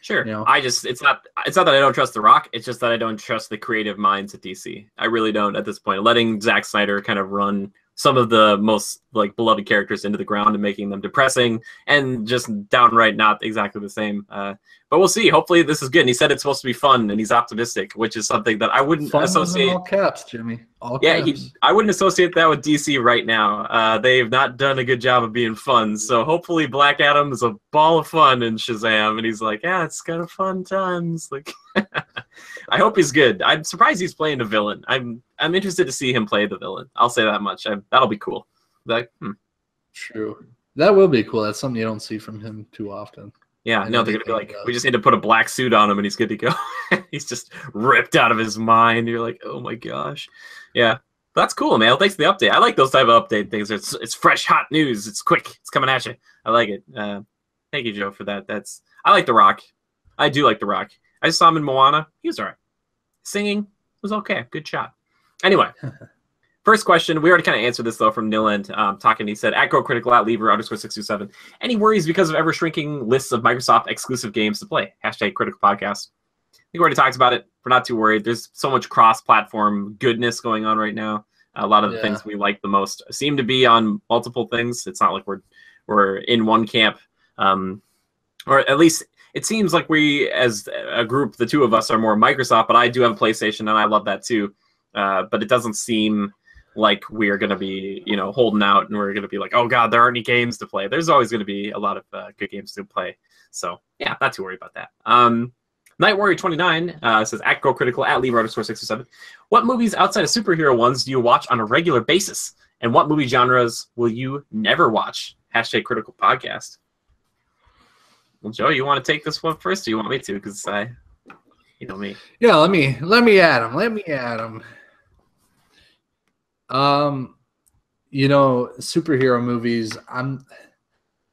Sure. It's not that I don't trust The Rock. It's just that I don't trust the creative minds at DC. I really don't at this point. Letting Zack Snyder kind of run some of the most beloved characters into the ground and making them depressing and just downright not exactly the same. But we'll see. Hopefully this is good. And he said it's supposed to be fun and he's optimistic, which is something that I wouldn't associate. All caps, Jimmy. All caps. I wouldn't associate that with DC right now. They've not done a good job of being fun. So hopefully Black Adam is a ball of fun in Shazam, and he's like, yeah, it's kind of fun times. I hope he's good. I'm surprised he's playing a villain. I'm interested to see him play the villain. I'll say that much. That'll be cool. True. That will be cool. That's something you don't see from him too often. Yeah, no, they're going to be we just need to put a black suit on him and he's good to go. He's just ripped out of his mind. You're like, oh my gosh. Yeah, that's cool, man. Thanks for the update. I like those type of update things. It's fresh, hot news. It's quick. It's coming at you. I like it. Thank you, Joe, for that. I like The Rock. I do like The Rock. I just saw him in Moana. He was all right. Singing was okay. Good shot. Anyway. First question, we already kind of answered this, though, from Nilend talking. He said, @GoCritical, @Lever_627. Any worries because of ever-shrinking lists of Microsoft-exclusive games to play? #Critical Podcast. I think we already talked about it. We're not too worried. There's so much cross-platform goodness going on right now. A lot of the things we like the most seem to be on multiple things. It's not like we're in one camp, or at least it seems like we, as a group, the two of us are more Microsoft. But I do have a PlayStation, and I love that too. But it doesn't seem like we're going to be, holding out, and we're going to be like, oh God, there aren't any games to play. There's always going to be a lot of good games to play. So yeah, not too worried about that. Night Warrior 29 says, at Go Critical, at Libra_627. What movies outside of superhero ones do you watch on a regular basis? And what movie genres will you never watch? #Critical Podcast. Well, Joe, you want to take this one first, or you want me to? Because you know me. Yeah, let me add him. Superhero movies,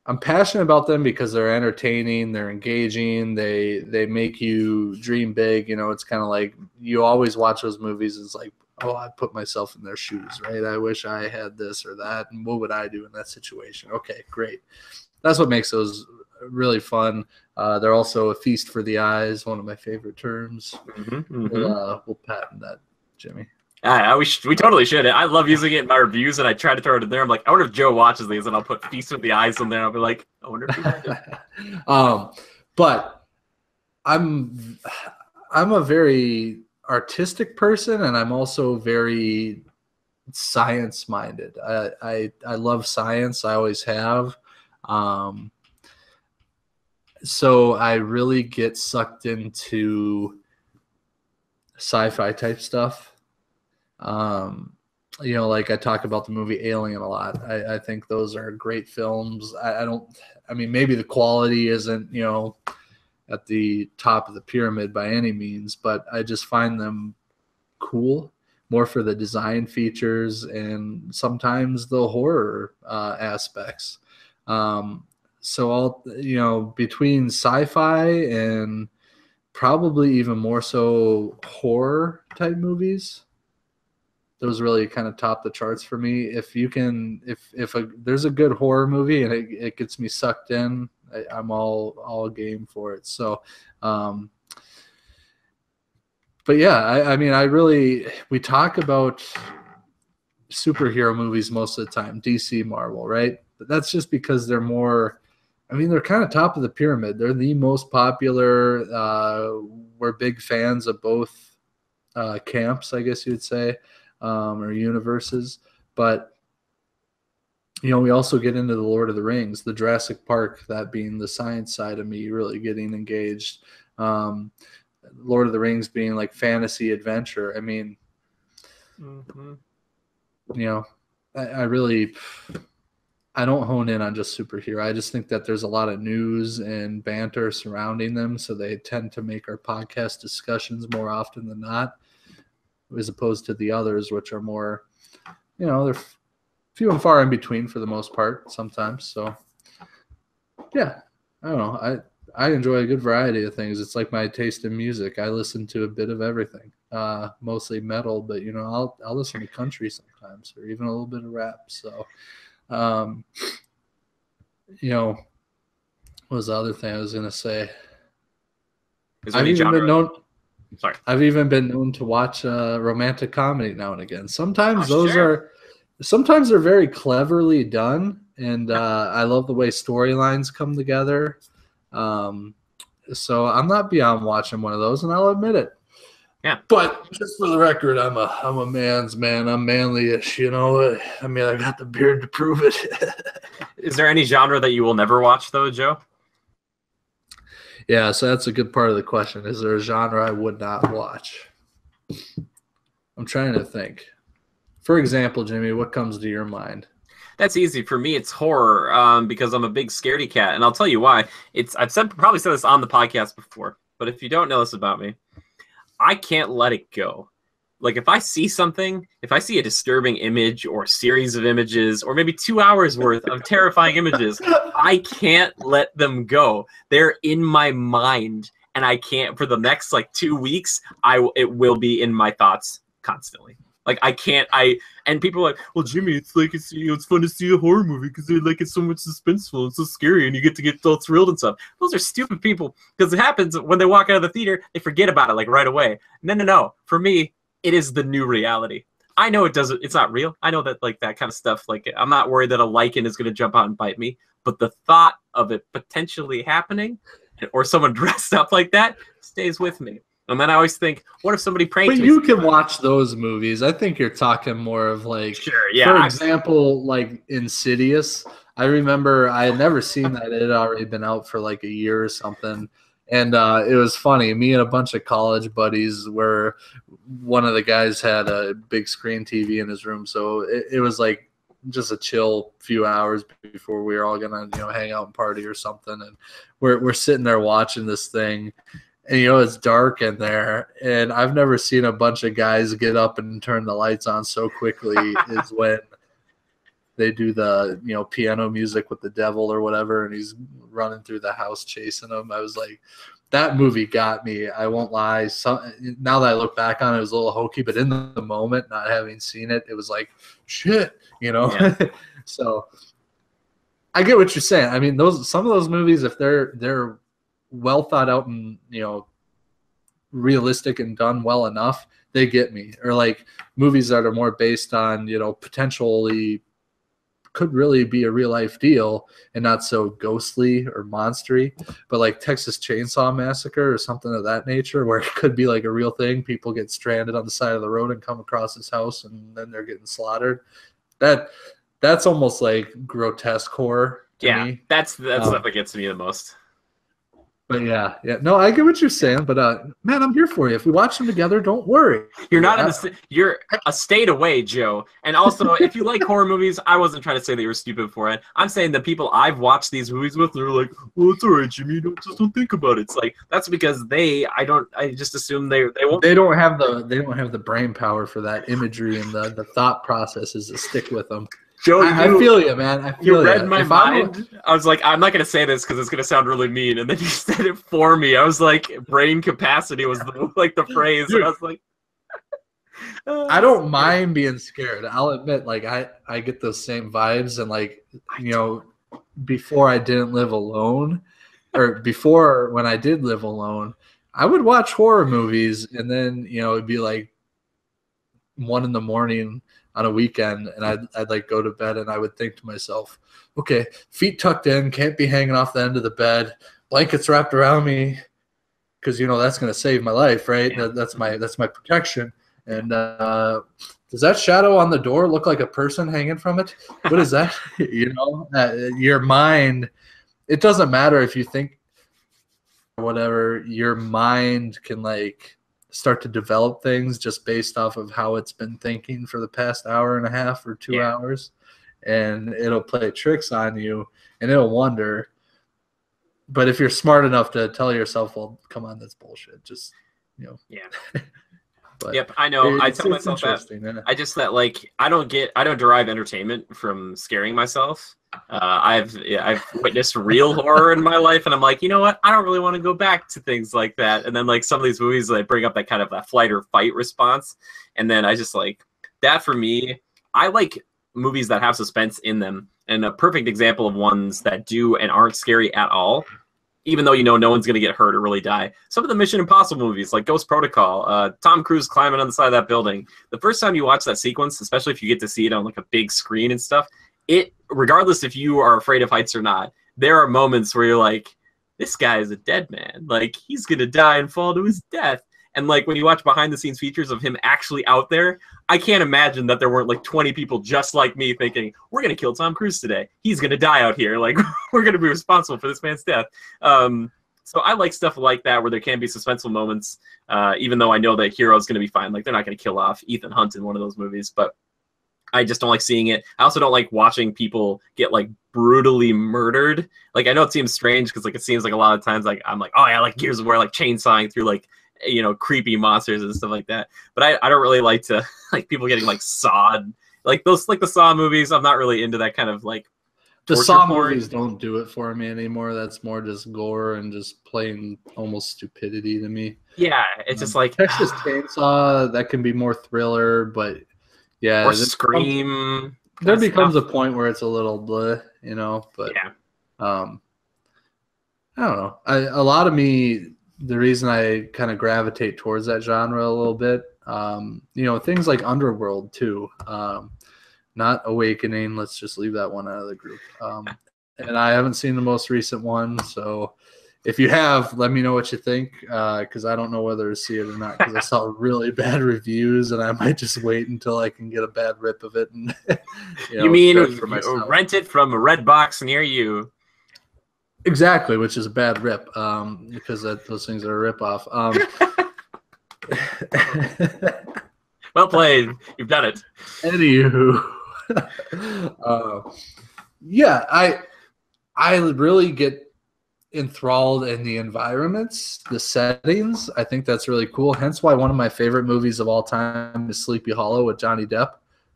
I'm passionate about them because they're entertaining, they're engaging, they make you dream big. It's kind of like you always watch those movies. It's like, oh, I put myself in their shoes, right? I wish I had this or that, and what would I do in that situation? Okay, great. That's what makes those really fun. They're also a feast for the eyes, one of my favorite terms. We'll patent that, Jimmy. We totally should. I love using it in my reviews, and I try to throw it in there. I'm like, I wonder if Joe watches these, and I'll put Feast with the Eyes in there. I'll be like, I wonder if he does. But I'm a very artistic person, and I'm also very science-minded. I love science. I always have. So I really get sucked into sci-fi type stuff. Like I talk about the movie Alien a lot. I think those are great films. Maybe the quality isn't, at the top of the pyramid by any means, but I just find them cool, more for the design features and sometimes the horror aspects. So between sci-fi and probably even more so horror type movies, those really kind of top the charts for me. If there's a good horror movie and it gets me sucked in, I'm all game for it. So, but yeah, we talk about superhero movies most of the time, DC, Marvel, right? But that's just because they're more, they're kind of top of the pyramid. They're the most popular. We're big fans of both camps, I guess you'd say. Or universes, but we also get into the Lord of the Rings, the Jurassic Park, that being the science side of me really getting engaged. Lord of the Rings being like fantasy adventure. I don't hone in on just superhero. I just think that there's a lot of news and banter surrounding them, so they tend to make our podcast discussions more often than not, as opposed to the others, which are more, they're few and far in between for the most part sometimes. So, yeah, I don't know. I enjoy a good variety of things. It's like my taste in music. I listen to a bit of everything, mostly metal, but, I'll listen to country sometimes, or even a little bit of rap. So, what was the other thing I was going to say? I've even been known to watch romantic comedy now and again. Sometimes sometimes they're very cleverly done, and I love the way storylines come together. So I'm not beyond watching one of those, and I'll admit it. Yeah. But just for the record, I'm a man's man. I'm manly-ish, I got the beard to prove it. Is there any genre that you will never watch, though, Joe? Yeah, so that's a good part of the question. Is there a genre I would not watch? I'm trying to think. For example, Jimmy, what comes to your mind? That's easy. For me, it's horror, because I'm a big scaredy cat, and I'll tell you why. I've probably said this on the podcast before, but if you don't know this about me, I can't let it go. Like, if I see something, if I see a disturbing image or series of images or maybe 2 hours worth of terrifying images, I can't let them go. They're in my mind, and I can't, for the next 2 weeks, it will be in my thoughts constantly. Like, I can't, and people are like, well, Jimmy, it's fun to see a horror movie because it's so much suspenseful, it's so scary, and you get all thrilled and stuff. Those are stupid people, because it happens when they walk out of the theater, they forget about it right away. No. For me, it is the new reality. I know it doesn't. It's not real. I know that like that kind of stuff. Like I'm not worried that a lichen is going to jump out and bite me. But the thought of it potentially happening, or someone dressed up like that, stays with me. And then I always think, what if somebody pranked But me? you can watch those movies. I think you're talking more of like, Sure, yeah. For example, like Insidious. I remember I had never seen that. It had already been out for like a year or something. And it was funny. Me and a bunch of college buddies were, one of the guys had a big screen TV in his room. So it was like just a chill few hours before we were all going to, hang out and party or something. And we're sitting there watching this thing. And, it's dark in there. And I've never seen a bunch of guys get up and turn the lights on so quickly is when they do the, piano music with the devil or whatever. And he's running through the house chasing them. I was like, that movie got me. I won't lie. Now that I look back on it, it was a little hokey. But in the moment, not having seen it, it was like, shit, Yeah. So I get what you're saying. I mean, some of those movies, if they're well thought out and realistic and done well enough, they get me. Or like movies that are more based on potentially could really be a real life deal and not so ghostly or monstery, but like Texas Chainsaw Massacre or something of that nature, where it could be like a real thing. People get stranded on the side of the road and come across this house and then they're getting slaughtered. That's almost like grotesque horror to me. That's stuff that gets me the most. But yeah. No, I get what you're saying. But man, I'm here for you. If we watch them together, don't worry. You're not you're a state away, Joe. And also, if you like horror movies, I wasn't trying to say that you were stupid for it. I'm saying the people I've watched these movies with, they're like, "Well, it's all right, Jimmy. Don't think about it." It's like that's because I just assume they won't. They don't have the brain power for that imagery and the thought processes that stick with them. Joe, I feel you, man. I feel you read my mind. I was like, I'm not going to say this because it's going to sound really mean. And then you said it for me. I was like, brain capacity was the phrase. Dude, and I was like, I don't mind being scared. I'll admit, like, I get those same vibes. And, like, before I didn't live alone, or before when I did live alone, I would watch horror movies. And then, it'd be like 1 a.m. on a weekend, and I'd like go to bed, and I would think to myself, okay, feet tucked in, can't be hanging off the end of the bed, blankets wrapped around me, because that's going to save my life, right? Yeah. That's my protection. And does that shadow on the door look like a person hanging from it? What is that? Your mind. It doesn't matter if you think or whatever. Your mind can start to develop things just based off of how it's been thinking for the past hour and a half or 2 hours, and it'll play tricks on you and it'll wonder. But if you're smart enough to tell yourself, well, come on, that's bullshit, just But yep, I know. I tell myself that. I just I don't derive entertainment from scaring myself. I've witnessed real horror in my life, and I'm like, you know what? I don't really want to go back to things like that. And then some of these movies bring up that kind of that flight or fight response, and then I just that for me. I like movies that have suspense in them, and a perfect example of ones that do and aren't scary at all. Even though no one's going to get hurt or really die. Some of the Mission Impossible movies, like Ghost Protocol, Tom Cruise climbing on the side of that building. The first time you watch that sequence, especially if you get to see it on a big screen and stuff, regardless if you are afraid of heights or not, there are moments where you're like, this guy is a dead man. He's going to die and fall to his death. And when you watch behind the scenes features of him actually out there, I can't imagine that there weren't 20 people just like me thinking, we're going to kill Tom Cruise today. He's going to die out here. We're going to be responsible for this man's death. So I like stuff like that where there can be suspenseful moments, even though I know that hero's going to be fine. They're not going to kill off Ethan Hunt in one of those movies, but I just don't like seeing it. I also don't like watching people get brutally murdered. I know it seems strange because it seems like a lot of times I'm like, oh yeah, Gears of War, chainsawing through creepy monsters and stuff like that. But I don't really like to people getting sawed. The Saw movies, I'm not really into that kind of the Saw movies don't do it for me anymore. That's more just gore and just plain almost stupidity to me. Yeah, it's just Texas Chainsaw, that can be more thriller, but yeah, or Scream. There becomes a point where it's a little bleh, but yeah. I don't know. A lot of me, the reason I kind of gravitate towards that genre a little bit, Things like Underworld too. Not Awakening. Let's just leave that one out of the group. And I haven't seen the most recent one, so if you have, let me know what you think, because I don't know whether to see it or not, because I saw really bad reviews, and I might just wait until I can get a bad rip of it. And you mean rent it from a red box near you? Exactly, which is a bad rip, because those things are a ripoff. Well played. You've done it. Anywho, I really get enthralled in the environments, the settings. I think that's really cool. Hence why one of my favorite movies of all time is Sleepy Hollow with Johnny Depp.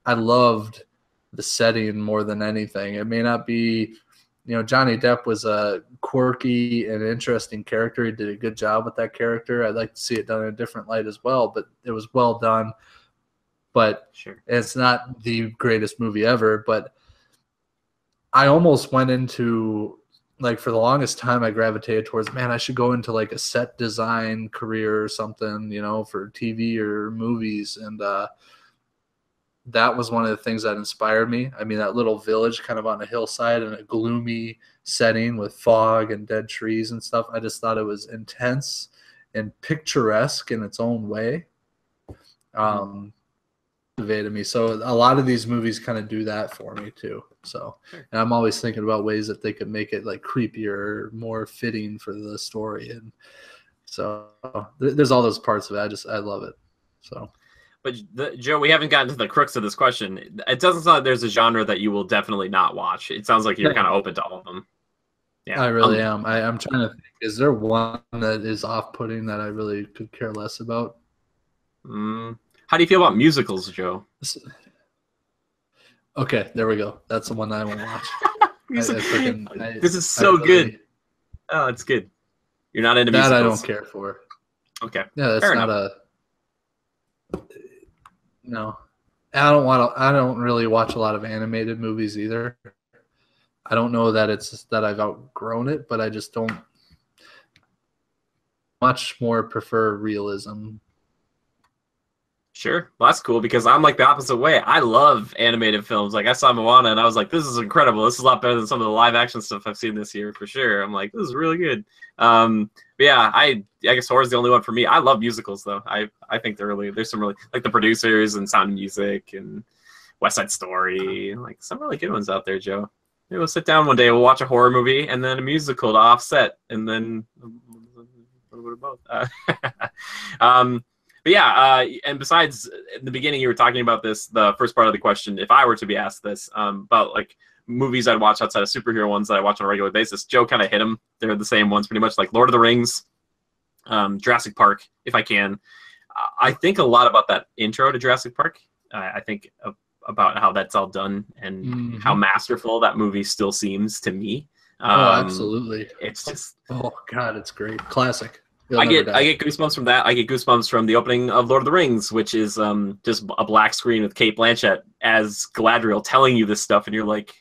I loved the setting more than anything. It may not be, Johnny Depp was a quirky and interesting character. He did a good job with that character. I'd like to see it done in a different light as well, but it was well done. But sure, it's not the greatest movie ever. But I almost went into, for the longest time, I gravitated towards, man, I should go into a set design career or something, for TV or movies. And that was one of the things that inspired me. I mean, that little village kind of on a hillside in a gloomy setting with fog and dead trees and stuff. I just thought it was intense and picturesque in its own way. Motivated me. So a lot of these movies kind of do that for me too. So, and I'm always thinking about ways that they could make it creepier, more fitting for the story. And so there's all those parts of it. I love it. So. But Joe, we haven't gotten to the crux of this question. It doesn't sound like there's a genre that you will definitely not watch. It sounds like you're kind of open to all of them. Yeah, I really am. I'm trying to think. Is there one that is off-putting that I really could care less about? How do you feel about musicals, Joe? Okay, there we go. That's the one that I won't watch. This is so good. Oh, it's good. You're not into musicals? That I don't care for. Okay. Yeah, that's Fair not enough. No. I don't really watch a lot of animated movies either. I don't know that it's that I've outgrown it, but I just don't much more prefer realism. Sure. Well, that's cool because I'm the opposite way. I love animated films. I saw Moana and I was like, this is incredible. This is a lot better than some of the live action stuff I've seen this year for sure. I'm like, this is really good. But yeah, I guess horror is the only one for me. I love musicals though. I think there's some really The Producers and Sound of Music and West Side Story, some really good ones out there, Joe. Maybe we'll sit down one day, we'll watch a horror movie and then a musical to offset, and then a little bit of both. But yeah, and besides, in the beginning you were talking about this, the first part of the question, if I were to be asked this, about movies I'd watch outside of superhero ones that I watch on a regular basis. Joe kind of hit them. They're the same ones pretty much, Lord of the Rings, Jurassic Park, if I can. I think a lot about that intro to Jurassic Park. I think about how that's all done and how masterful that movie still seems to me. Absolutely. It's just... Oh, God, it's great. Classic. I get goosebumps from that. I get goosebumps from the opening of Lord of the Rings, which is just a black screen with Kate Blanchett as Galadriel telling you this stuff, and you're like,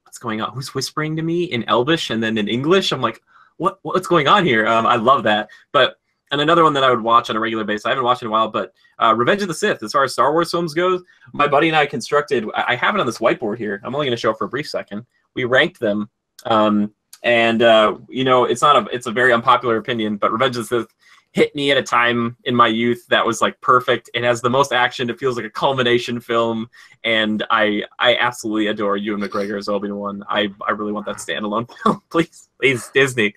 what's going on? Who's whispering to me in Elvish and then in English? I'm like, what's going on here? I love that. And another one that I would watch on a regular basis, I haven't watched in a while, but Revenge of the Sith, as far as Star Wars films goes, my buddy and I constructed, I have it on this whiteboard here. I'm only going to show it for a brief second. We ranked them. And it's a very unpopular opinion, but Revenge of the Sith hit me at a time in my youth that was perfect. It has the most action. It feels like a culmination film, and I absolutely adore Ewan McGregor as Obi-Wan. I really want that standalone film. Please, Disney,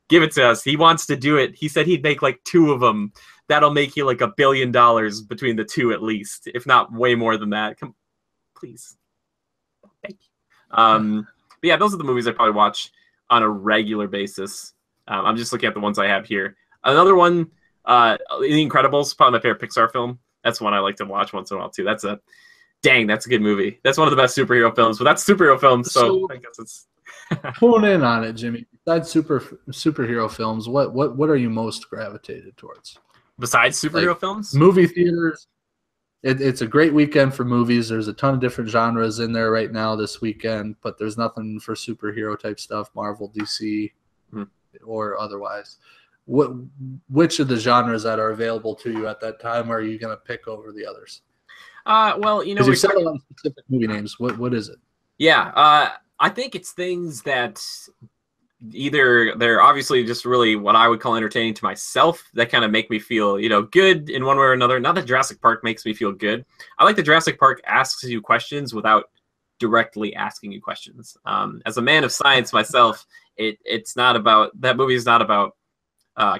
give it to us. He wants to do it. He said he'd make 2 of them. That'll make you $1 billion between the 2 at least, if not way more than that. Please, thank you. But yeah, those are the movies I probably watch on a regular basis. I'm just looking at the ones I have here. Another one, The Incredibles, probably my favorite Pixar film. That's one I like to watch once in a while too. That's a good movie. That's one of the best superhero films, but that's superhero films, so I guess it's... Hone in on it, Jimmy. Besides superhero films, what are you most gravitated towards? Besides superhero films? Movie theaters. It's a great weekend for movies. There's a ton of different genres in there right now this weekend, but there's nothing for superhero type stuff, Marvel, DC, or otherwise. which of the genres that are available to you at that time are you going to pick over the others? Well, because you said a lot of specific movie names. What is it? Yeah, I think it's things that either they're obviously just really what I would call entertaining to myself that kind of make me feel, good in one way or another. Not that Jurassic Park makes me feel good. I like that Jurassic Park asks you questions without directly asking you questions. As a man of science myself, it's not about, that movie is not about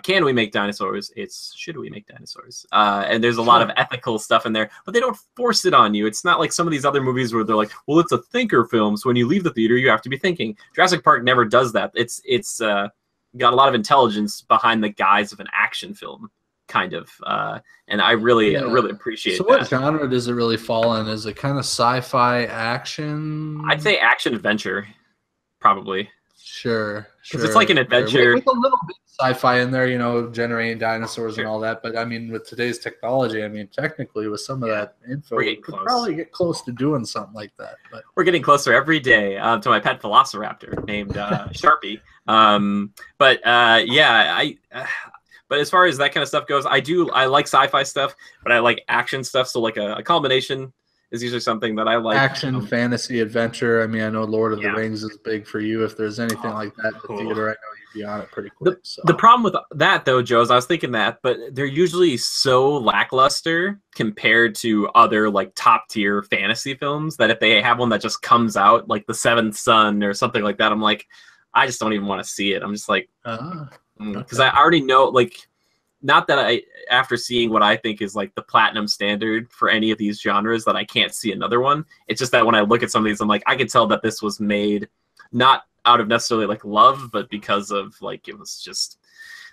can we make dinosaurs? It's should we make dinosaurs? And there's a lot of ethical stuff in there, but they don't force it on you. It's not like some of these other movies where they're like, well, it's a thinker film, so when you leave the theater, you have to be thinking. Jurassic Park never does that. It's got a lot of intelligence behind the guise of an action film, kind of. And I really appreciate that. So what genre does it really fall in? Is it kind of sci-fi action? I'd say action adventure, probably. Sure. Because it's like an adventure. With a little bit of sci-fi in there, generating dinosaurs and all that. But I mean, with today's technology, technically with some of that info, we could probably get close to doing something like that. But we're getting closer every day to my pet velociraptor named Sharpie. But as far as that kind of stuff goes, I like sci-fi stuff, but I like action stuff. So like a combination is usually something that I like. Action, fantasy, adventure. I mean, I know Lord of the Rings is big for you. If there's anything like that in the theater, I know you'd be on it pretty quick. The problem with that, though, Joe, is I was thinking that, but they're usually so lackluster compared to other like top tier fantasy films that if they have one that just comes out, like The Seventh Son or something like that, I'm like, I just don't even want to see it. I'm just like, because I already know, like, not that after seeing what I think is like the platinum standard for any of these genres, that I can't see another one. It's just that when I look at some of these, I'm like, I can tell that this was made not out of necessarily like love, but because of like, it was just,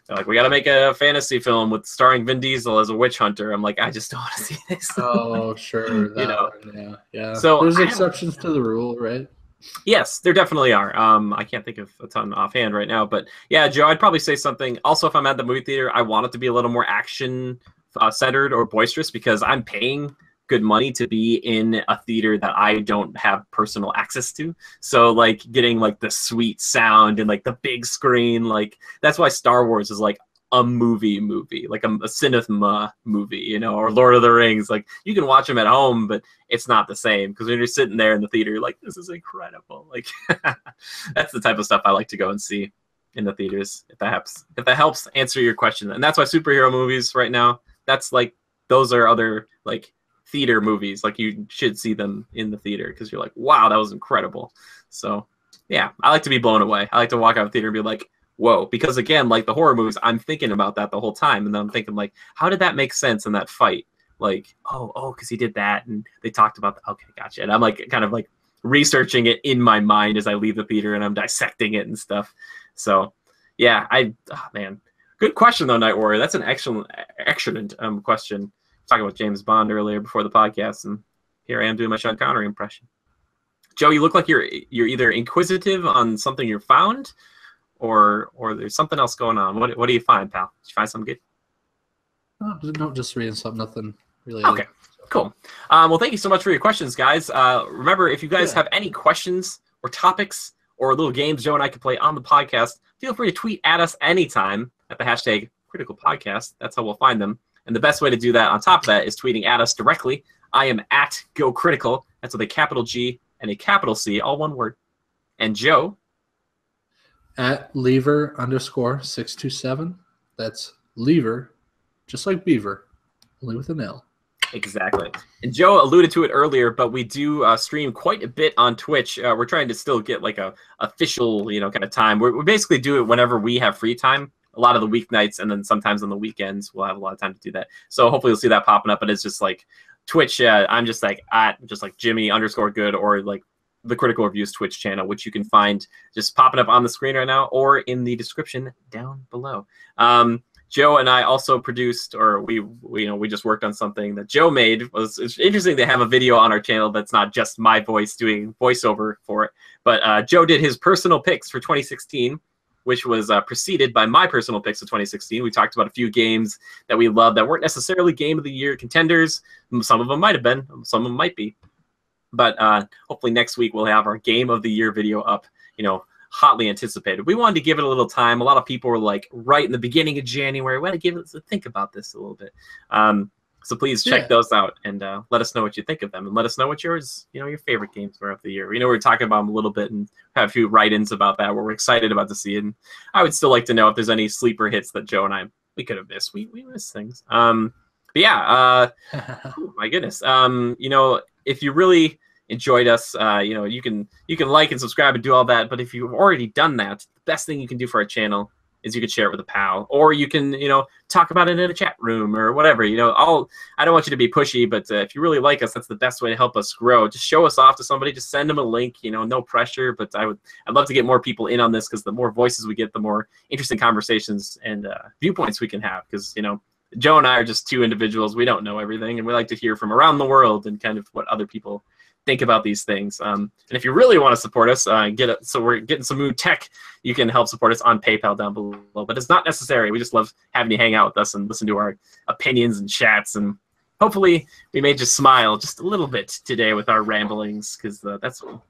they're like, we got to make a fantasy film with starring Vin Diesel as a witch hunter. I'm like, I just don't want to see this. Oh, sure. Yeah. So there's exceptions to the rule, right? Yes, there definitely are. I can't think of a ton offhand right now, but yeah, Joe, I'd probably say something. Also, if I'm at the movie theater, I want it to be a little more action centered or boisterous because I'm paying good money to be in a theater that I don't have personal access to. So like getting like the sweet sound and like the big screen, like that's why Star Wars is like a movie, like a cinema movie, or Lord of the Rings. Like you can watch them at home, but it's not the same because when you're sitting there in the theater, you're like, this is incredible. Like that's the type of stuff I like to go and see in the theaters. If that helps answer your question, and that's why superhero movies right now. That's like those are other like theater movies. Like you should see them in the theater because you're like, wow, that was incredible. So yeah, I like to be blown away. I like to walk out of the theater and be like, whoa, because again, like the horror movies, I'm thinking about that the whole time, and then I'm thinking like, how did that make sense in that fight? Like, oh, because he did that, and they talked about that. Okay, gotcha. And I'm like, kind of like researching it in my mind as I leave the theater, and I'm dissecting it and stuff. So, yeah, man, good question though, Night Warrior. That's an excellent question. Talking about James Bond earlier before the podcast, and here I am doing my Sean Connery impression. Joe, you look like you're either inquisitive on something you found, or there's something else going on. What do you find, pal? Did you find something good? No, just reading something. Nothing really. Okay, cool. Well, thank you so much for your questions, guys. Remember, if you guys have any questions or topics or little games Joe and I can play on the podcast, feel free to tweet at us anytime at the hashtag Critical Podcast. That's how we'll find them. And the best way to do that on top of that is tweeting at us directly. I am at GoCritical. That's with a capital G and a capital C, all one word. And Joe? At Lever_627. That's Lever, just like Beaver, only with an L. Exactly. And Joe alluded to it earlier, but we do stream quite a bit on Twitch. We're trying to still get like a official, kind of time. We basically do it whenever we have free time. A lot of the weeknights, and then sometimes on the weekends we'll have a lot of time to do that. So hopefully you'll see that popping up. But it's just like Twitch. I'm just like at Jimmy_good or like the Critical Reviews Twitch channel, which you can find just popping up on the screen right now or in the description down below. Joe and I also produced, or we just worked on something that Joe made. It's interesting to have a video on our channel that's not just my voice doing voiceover for it, but Joe did his personal picks for 2016, which was preceded by my personal picks of 2016. We talked about a few games that we loved that weren't necessarily Game of the Year contenders. Some of them might have been, some of them might be. But hopefully next week we'll have our Game of the Year video up, hotly anticipated. We wanted to give it a little time. A lot of people were like right in the beginning of January, we want to give it to think about this a little bit. So please check those out and let us know what you think of them, and let us know what your favorite games were of the year. We were talking about them a little bit and have a few write-ins about that where we're excited about to see it. And I would still like to know if there's any sleeper hits that Joe and we could have missed. We missed things. But yeah, oh, my goodness. If you really enjoyed us, you can like and subscribe and do all that. But if you've already done that, the best thing you can do for our channel is you can share it with a pal, or you can, talk about it in a chat room or whatever. I don't want you to be pushy, but if you really like us, that's the best way to help us grow. Just show us off to somebody. Just send them a link. No pressure. But I'd love to get more people in on this, because the more voices we get, the more interesting conversations and viewpoints we can have. Because Joe and I are just two individuals. We don't know everything, and we like to hear from around the world and kind of what other people think about these things. And if you really want to support us, so we're getting some new tech, you can help support us on PayPal down below. But it's not necessary. We just love having you hang out with us and listen to our opinions and chats. And hopefully we made you smile just a little bit today with our ramblings, because that's what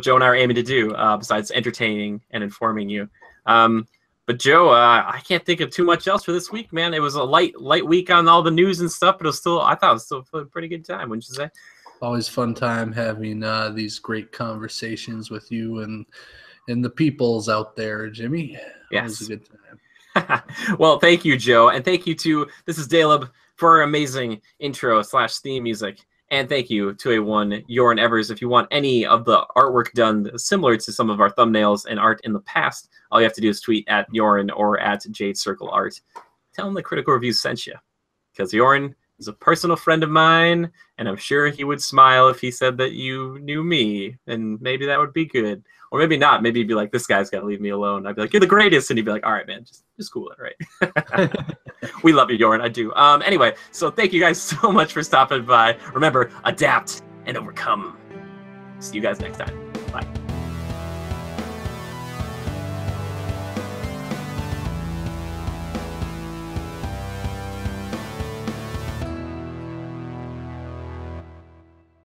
Joe and I are aiming to do, besides entertaining and informing you. But Joe, I can't think of too much else for this week, man. It was a light week on all the news and stuff, but I thought it was still a pretty good time, wouldn't you say? Always fun time having these great conversations with you and the peoples out there, Jimmy. Yes. Always a good time. Well, thank you, Joe. And thank you this is Daleb for our amazing intro/theme music. And thank you to A1 Yoren Evers. If you want any of the artwork done similar to some of our thumbnails and art in the past, all you have to do is tweet at Yoren or at Jade Circle Art. Tell him the Critical Review sent you, because Yoren is a personal friend of mine, and I'm sure he would smile if he said that you knew me, and maybe that would be good. Or maybe not. Maybe he'd be like, this guy's got to leave me alone. I'd be like, you're the greatest. And he'd be like, all right, man, just cool it, right? We love you, Yoren. I do. Anyway, so thank you guys so much for stopping by. Remember, adapt and overcome. See you guys next time. Bye.